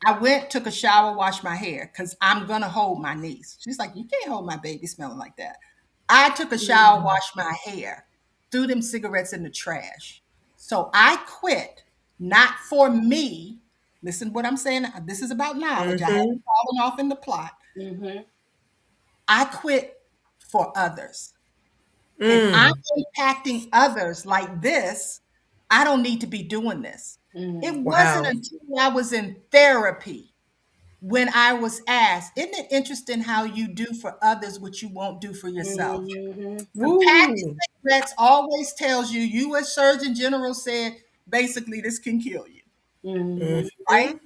I went, took a shower, washed my hair because I'm going to hold my niece. She's like, you can't hold my baby smelling like that. I took a shower, washed my hair, threw them cigarettes in the trash. So I quit, not for me. Listen to what I'm saying. This is about knowledge. I haven't fallen off in the plot. I quit for others. If I'm impacting others like this, I don't need to be doing this. It wasn't until I was in therapy when I was asked, isn't it interesting how you do for others what you won't do for yourself? The package of cigarettes always tells you, U.S. Surgeon General said, basically, this can kill you. Right?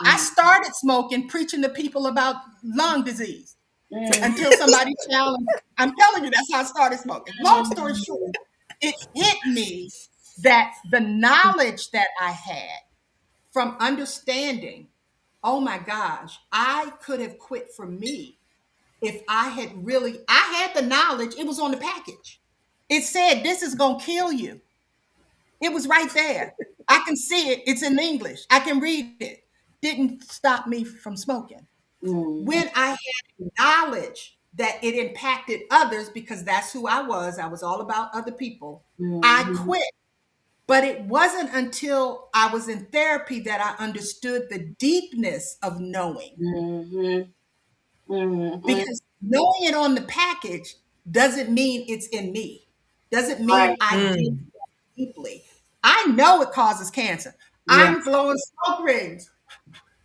I started smoking, preaching to people about lung disease until somebody challenged. I'm telling you, that's how I started smoking. Long story short, it hit me that the knowledge that I had from understanding, oh my gosh, I could have quit for me if I had the knowledge. It was on the package. It said, this is going to kill you. It was right there. I can see it. It's in English. I can read it. Didn't stop me from smoking. When I had knowledge that it impacted others, because that's who I was all about other people, I quit. But it wasn't until I was in therapy that I understood the deepness of knowing. Because knowing it on the package doesn't mean it's in me. Doesn't mean I did it deeply. I know it causes cancer. I'm blowing smoke rings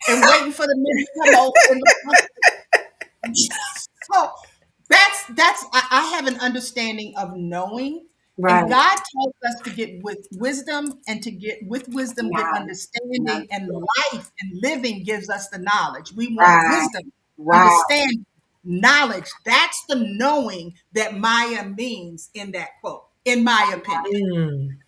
and waiting for the men to come over. So I have an understanding of knowing. And God told us to get with wisdom, and to get with wisdom, get understanding, and life and living gives us the knowledge. We want wisdom, understanding, knowledge. That's the knowing that Maya means in that quote, in my opinion.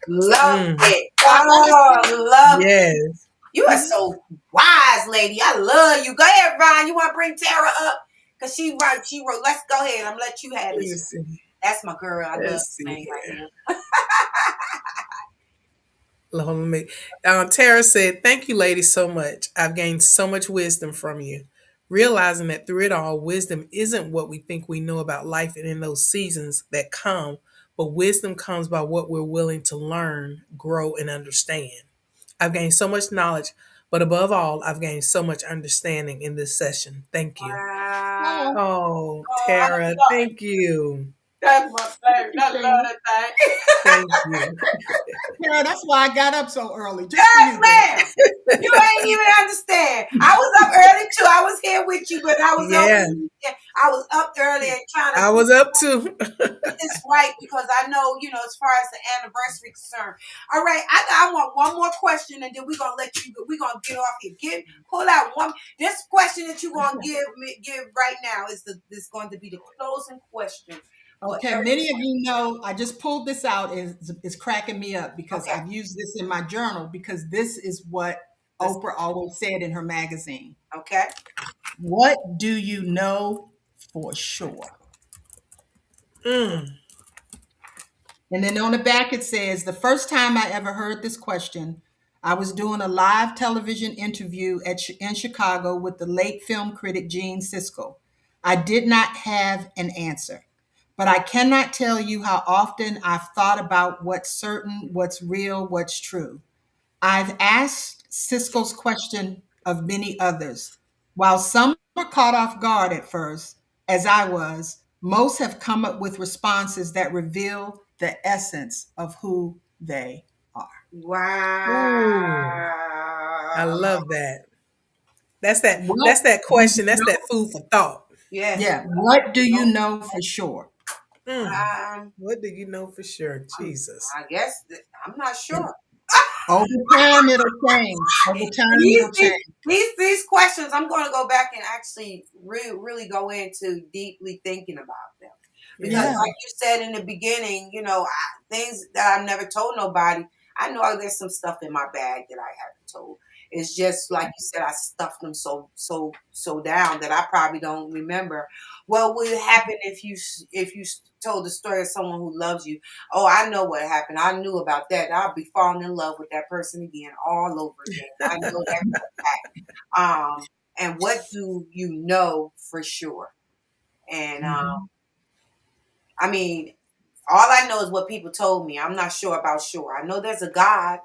Love it. Oh, love it. Yes. You are so wise, lady. I love you. Go ahead, Ron. You want to bring Tara up? Because she wrote. Let's go ahead. I'm going to let you have this. That's my girl. I love this thing right here. Tara said, thank you, ladies, so much. I've gained so much wisdom from you. Realizing that through it all, wisdom isn't what we think we know about life and in those seasons that come, but wisdom comes by what we're willing to learn, grow, and understand. I've gained so much knowledge, but above all, I've gained so much understanding in this session. Thank you. Wow. Oh, Tara, thank you. That's my favorite. I love that thing. Thank you. Tara, that's why I got up so early. Yes, ma'am. You ain't even understand. I was up early too. I was here with you, but I was up early and trying to. I was up too. It's right, because I know, as far as the anniversary concerned. All right, I want one more question, and then we're gonna let you. We're gonna get off here. Pull out one. This question that you're gonna give right now is this going to be the closing question. Okay, many of you know, I just pulled this out. Is cracking me up because I've used this in my journal, because this is what Oprah always said in her magazine. Okay. What do you know for sure? Mm. And then on the back it says, the first time I ever heard this question, I was doing a live television interview in Chicago with the late film critic Gene Siskel. I did not have an answer, but I cannot tell you how often I've thought about what's certain, what's real, what's true. I've asked Siskel's question of many others. While some were caught off guard at first, as I was, most have come up with responses that reveal the essence of who they are. Ooh, I Wow. love that. That's that. What That's that do you question. That's know? that food for thought. Yes. Yeah, what do you know for sure? Mm. Um, What do you know for sure? I'm, Jesus. I guess I'm not And sure. over time it'll change. Over time These, it'll these, change. these questions, I'm going to go back and actually really go into deeply thinking about them. Because, Yeah. Yeah. like you said in the beginning, things that I've never told nobody, I know there's some stuff in my bag that I haven't told. It's just like you said, I stuffed them so down that I probably don't remember. What would happen if you told the story of someone who loves you? Oh, I know what happened. I knew about that. I'll be falling in love with that person again, all over again. I know that for a fact. And what do you know for sure? And Mhm. I mean, all I know is what people told me. I'm not sure about sure. I know there's a God.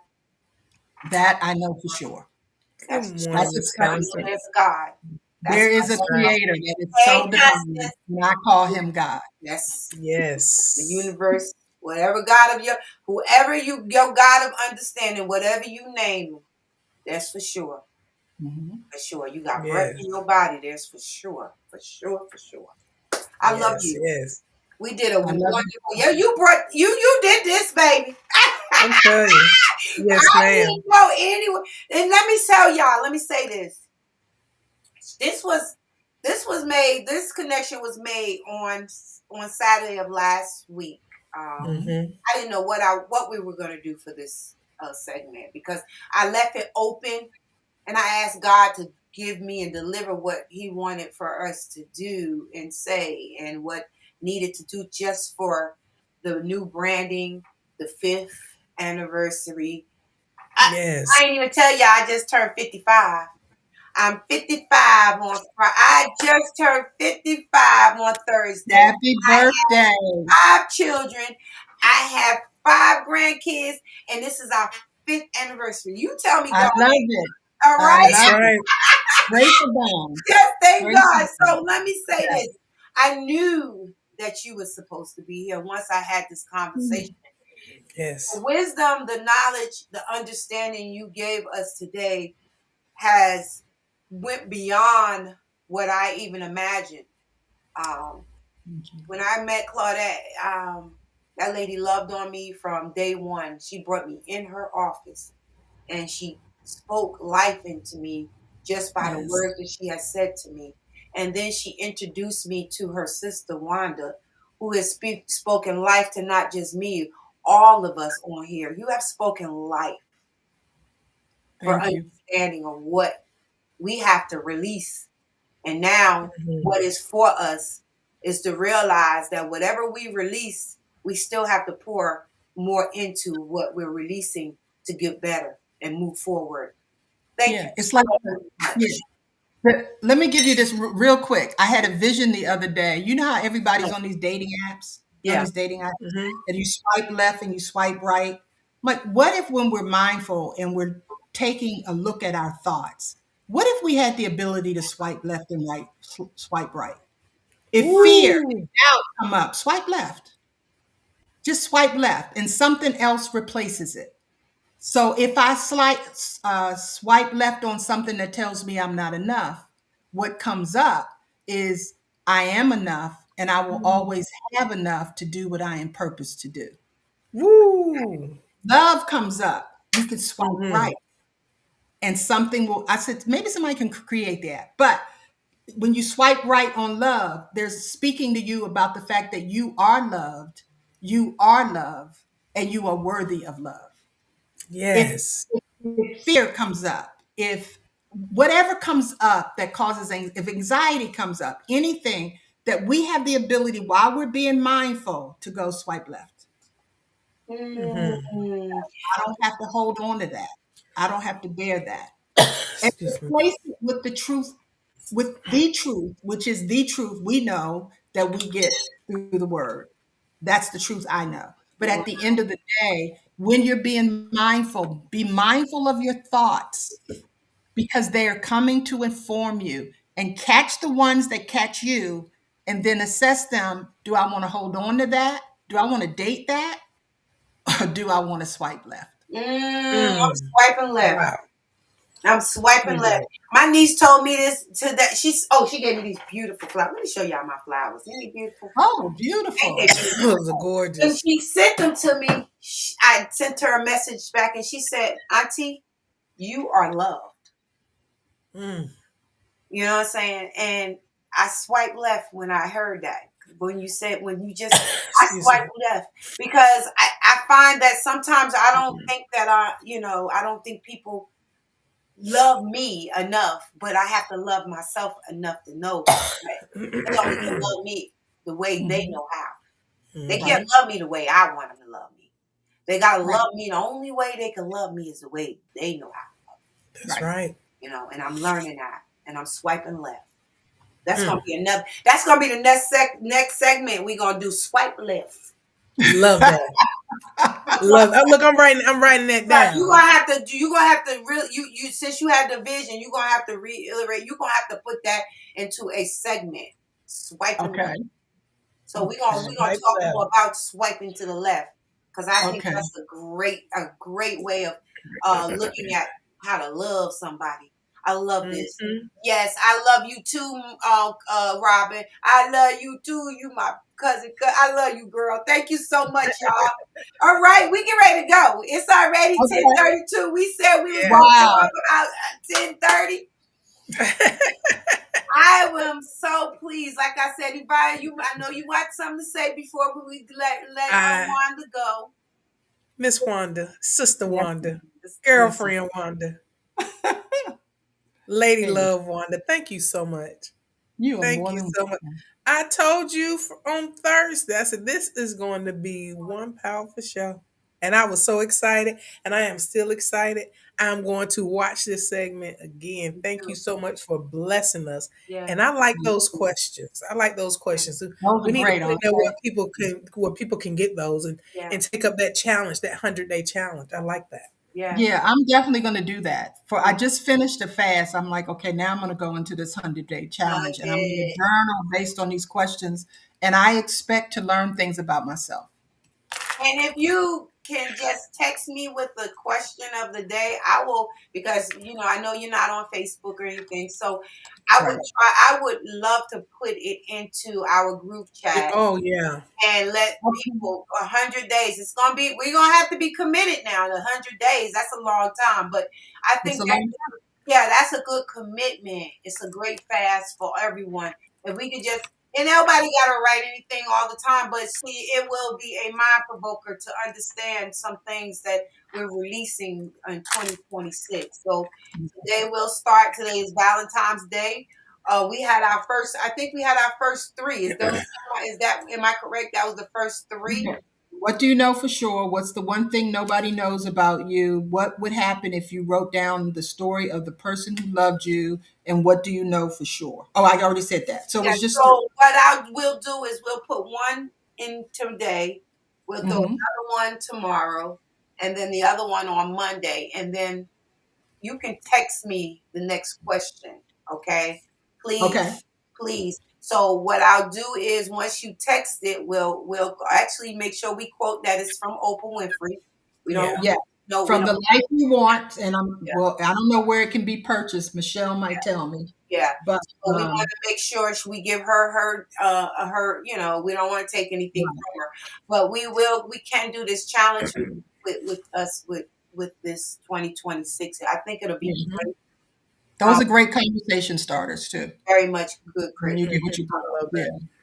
That I know for sure. That's Good for sure. morning, That's a I know Wisconsin. certainty. there's a God. That's There is a That's for right. creator that is sure. so Hey, divine, Constance. and I call him God. Yes. The Yes. universe, whatever God of whoever your God of understanding, whatever you name him, that's for sure. Mhm. For sure. You got breath Yes. in your body, there's for sure. For sure, for sure. I love Yes. you. Yes. We did a I love wonderful. you. Yeah, you did this, baby. I'm telling you. Yes, I ma'am. didn't go anywhere. And let me tell y'all, let me say this. This was this connection was made on Saturday of last week. Mm-hmm. I didn't know what we were going to do for this segment because I left it open and I asked God to give me and deliver what he wanted for us to do and say and what needed to do just for the new branding, the 5th anniversary. I Yes. ain't even tell you I just turned 55. I'm 55 on Friday. I just turned 55 on Thursday. Happy I birthday. have 5 children. I have 5 grandkids, and this is our 5th anniversary. You tell me, I God, love it. all I right? That's love it. right. Grace abound. Yes, thank Grace God. abound. So let me say Yes. this. I knew that you were supposed to be here once I had this conversation. The Yes. wisdom, the knowledge, the understanding you gave us today has went beyond what I even imagined. Um, when I met Claudette, that lady loved on me from day one. She brought me in her office and she spoke life into me just by the Yes. words that she had said to me. And then she introduced me to her sister Wanda, who has spoken life to not just me, all of us on here. You have spoken life for Thank you. understanding of what we have to release. And now, Mhm. what is for us is to realize that whatever we release, we still have to pour more into what we're releasing to get better and move forward. Thank you Yeah. It's like, so yeah. much. Let me give you this real quick. I had a vision the other day. You know how everybody's Like, on these dating apps? You're on yeah. these dating apps, Mm-hmm. and you swipe left and you swipe right. Like, what if when we're mindful and we're taking a look at our thoughts, what if we had the ability to swipe left and right, swipe right? If fear and Woo. doubt come up, swipe left. Just swipe left, and something else replaces it. So if I swipe left on something that tells me I'm not enough, what comes up is I am enough and I will always have enough to do what I am purposed to do. Woo. Love comes up. You can swipe Mm-hmm. right and something will, I said, maybe somebody can create that. But when you swipe right on love, there's speaking to you about the fact that you are love, and you are worthy of love. If, Yes. if fear comes up, if whatever comes up that causes if anxiety comes up, anything, that we have the ability while we're being mindful to go swipe left. Mm. I don't have to hold on to that. I don't have to bear that. And Excuse me. replace it with the truth, which is the truth we know that we get through the word. That's the truth I know. But at the end of the day, when you're being mindful, be mindful of your thoughts because they are coming to inform you, and catch the ones that catch you and then assess them. Do I want to hold on to that? Do I want to date that? Or do I want to swipe left? I'm swiping left. Wow. I'm swiping left. My niece told me this to that. She gave me these beautiful flowers. Let me show y'all my flowers. Isn't it beautiful? Oh, beautiful. Ain't they beautiful? Those are And gorgeous. she sent them to me. I sent her a message back, and she said, "Auntie, you are loved." Mm. You know what I'm saying? And I swiped left when I heard that. When you I swiped left because I find that sometimes I don't think that I don't think people love me enough, but I have to love myself enough to know that they only can love me the way they know how. They can't love me the way I want them to love me. They gotta love me. The only way they can love me is the way they know how. That's right. And I'm learning that, and I'm swiping left. That's gonna be another. That's gonna be the next segment. We're gonna do swipe left. Love that. Love. Oh, look, I'm writing that down. You're gonna have to really you since you had the vision, you're gonna have to reiterate. You're gonna have to put that into a segment. Swiping left. So we're gonna talk more about swiping to the left, because I think that's a great way of looking at how to love somebody. I love this. Yes, I love you too, Robin. I love you too. You my cousin. I love you, girl. Thank you so much, y'all. All right, we get ready to go. It's already 10:32. We said we was going to go about 10:30. I am so pleased. Like I said, Yvonne, I know you want something to say before we let Wanda go. Miss Wanda, Sister Wanda, girlfriend Wanda. Lady Love Wanda, thank you so much. Thank you so much. I told you on Thursday, I said, this is going to be one powerful show. And I was so excited, and I am still excited. I'm going to watch this segment again. Thank you so much for blessing us. Yeah. And I like those questions. We need to put in there where people can get those and take up that challenge, that 100-day challenge. I like that. Yeah, I'm definitely going to do that. I just finished a fast. I'm like, okay, now I'm going to go into this 100-day challenge, and I'm going to journal based on these questions. And I expect to learn things about myself. And if you can just text me with the question of the day, I will, because I know you're not on Facebook or anything. So I would love to put it into our group chat. Oh yeah. And let people 100 days. We're gonna have to be committed now to 100 days. That's a long time. But I think that's a good commitment. It's a great fast for everyone. If we could just, and nobody got to write anything all the time, but see, it will be a mind provoker to understand some things that we're releasing in 2026. So today is Valentine's Day. We had our first, I think we had our first 3. Am I correct? That was the first 3. Yeah. What do you know for sure? What's the one thing nobody knows about you? What would happen if you wrote down the story of the person who loved you? And what do you know for sure? Oh, I already said that. So it's just. So what I will do is we'll put one in today. We'll throw another one tomorrow, and then the other one on Monday. And then you can text me the next question. Okay. Please. So what I'll do is once you text it, we'll actually make sure we quote that it's from Oprah Winfrey. We don't from The Life You Want, and I don't know where it can be purchased. Michelle might tell me. Yeah, but we want to make sure we give her we don't want to take anything from her, but we can do this challenge with us with this 2026. I think it'll be great. Those are great conversation starters too. Very much good, Chris.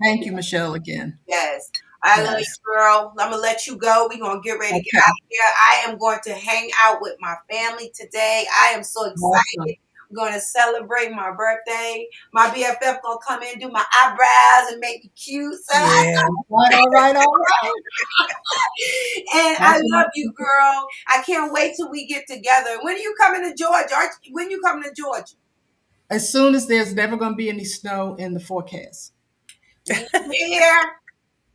Thank you, Michelle, again. Yes. I love you, Yes. girl. I'm gonna let you go. We're gonna get ready to get Okay. out of here. I am going to hang out with my family today. I am so excited. Awesome. I'm gonna celebrate my birthday. My BFF gonna come in, do my eyebrows, and make me cute. So Yeah. All right. and I Awesome. love you, girl. I can't wait till we get together. When are you coming to Georgia? When you coming to Georgia? As soon as there's never going to be any snow in the forecast. Here.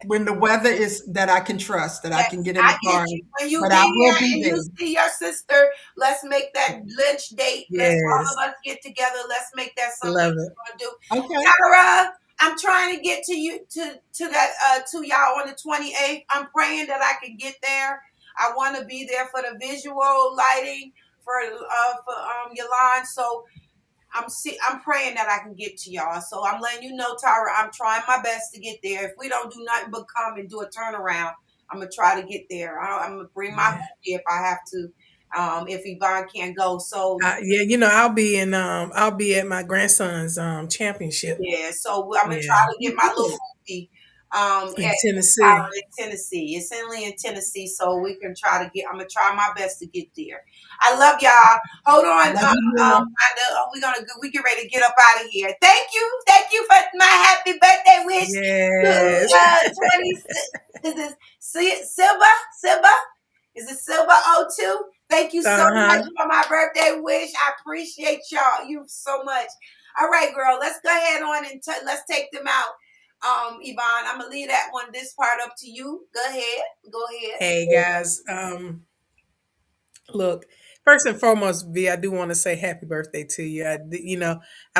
When the weather is that I can trust, that I Yes, can get in I the get car, you. When you but get I here will be and there. you see your sister, let's make that lunch date. Let's Yes. all of us get together. Let's make that something Love it. we're gonna do. Okay. Tara, I'm trying to get to you to that to y'all on the 28th. I'm praying that I can get there. I want to be there for the visual lighting for Yolande. So I'm praying that I can get to y'all. So I'm letting you know, Tyra, I'm trying my best to get there. If we don't do nothing but come and do a turnaround, I'm gonna try to get there. I'm gonna bring my Yeah. family if I have to. If Yvonne can't go. So Yeah, I'll be at my grandson's championship. yeah, so I'm gonna try Yeah. to get my little movie In at Tennessee. Tennessee. It's in Tennessee, so we can try to get. I'm gonna try my best to get there. I love y'all. Hold on, Love you more. Wanda. We get ready to get up out of here. Thank you for my happy birthday wish. Yes. 20. Is this Silva? Is it Silva 02? Thank you so much Uh-huh. for my birthday wish. I appreciate you so much. All right, girl, let's go ahead on and let's take them out. Yvonne, I'm gonna leave that one, this part up to you. Go ahead. Hey guys, look, first and foremost, V, I do want to say happy birthday to you. I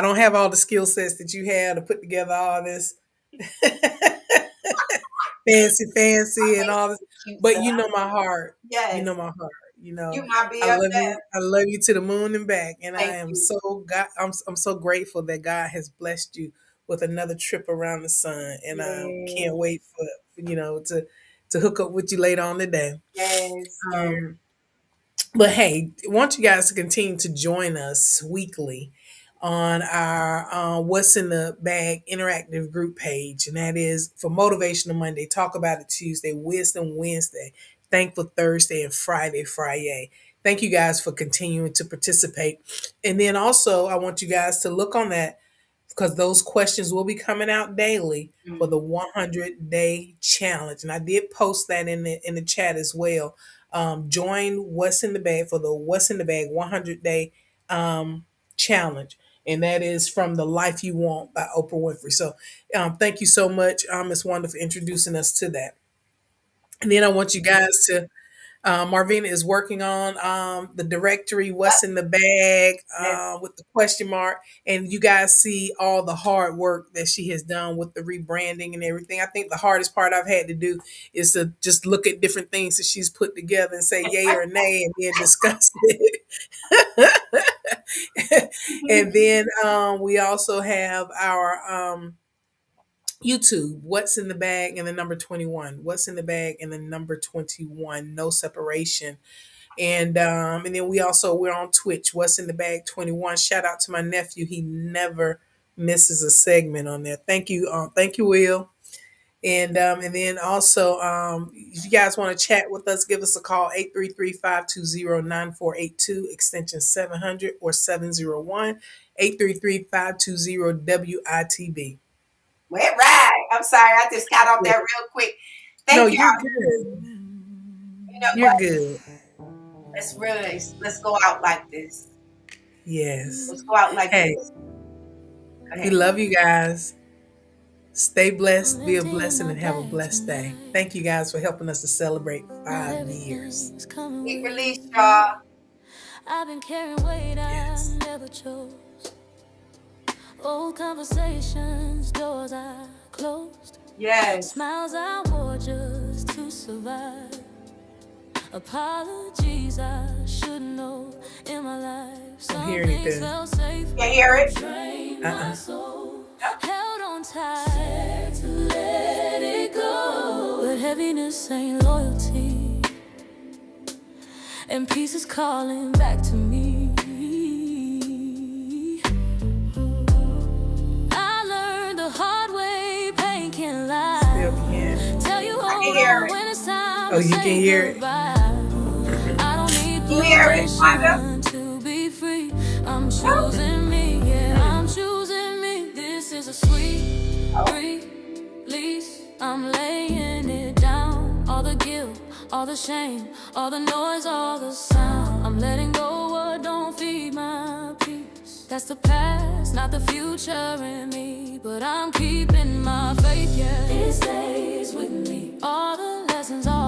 don't have all the skill sets that you have to put together all this fancy and all this, Cute but stuff. you know my heart. You Yes, know my heart. you my I love you. BFF. I love you to the moon and back, and I Thank am you. I'm so grateful that God has blessed you with another trip around the sun, and I can't wait for to hook up with you later on today. Yes. Um, but hey, I want you guys to continue to join us weekly on our What's in the Bag interactive group page. And that is for Motivational Monday, Talk About It Tuesday, Wisdom Wednesday, Thankful Thursday, and Friday. Thank you guys for continuing to participate. And then also, I want you guys to look on that because those questions will be coming out daily for the 100-day challenge. And I did post that in the chat as well. Join What's in the Bag for the What's in the Bag 100-day challenge. And that is from The Life You Want by Oprah Winfrey. So thank you so much, Miss Wanda, for introducing us to that. And then I want you guys to Marvina is working on the directory, What's in the Bag, Yes. with the question mark. And you guys see all the hard work that she has done with the rebranding and everything. I think the hardest part I've had to do is to just look at different things that she's put together and say yay or nay and then discuss it. And then we also have our YouTube, What's in the Bag and the number 21. What's in the Bag and the number 21, no separation. And then we're on Twitch, What's in the Bag 21. Shout out to my nephew. He never misses a segment on there. Thank you, Will. And then also, if you guys want to chat with us, give us a call, 833-520-9482, extension 700 or 701, 833-520-WITB. Well, right. I'm sorry, I just got off that real quick. No, Thank you. you're good. You know You're what? good. Let's go out like this. Yes. Let's go out like Hey, this. Go we ahead. love you guys. Stay blessed, be a blessing, and have a blessed day. Thank you guys for helping us to celebrate 5 years. We release y'all. I've been carrying weight Yes. I never chose. Old conversations, doors I closed. Yes. Smiles I wore just to survive. Apologies I should know in my life. Don't hear anything. Felt safe. You hear it? My soul held on tight to let it go. But heaviness ain't loyalty, and peace is calling back to me. I learned the hard way, pain can lie. Still can. Tell you Oh, you can hear it. I don't need You hear it, Wanda? permission to be free. I'm choosing me, yeah, I'm choosing me. This is a sweet release. I'm laying it down. All the guilt, all the shame, all the noise, all the sound. I'm letting go what don't feed my peace. That's the past, not the future in me. But I'm keeping my faith, yeah. It stays with me. All the lessons, all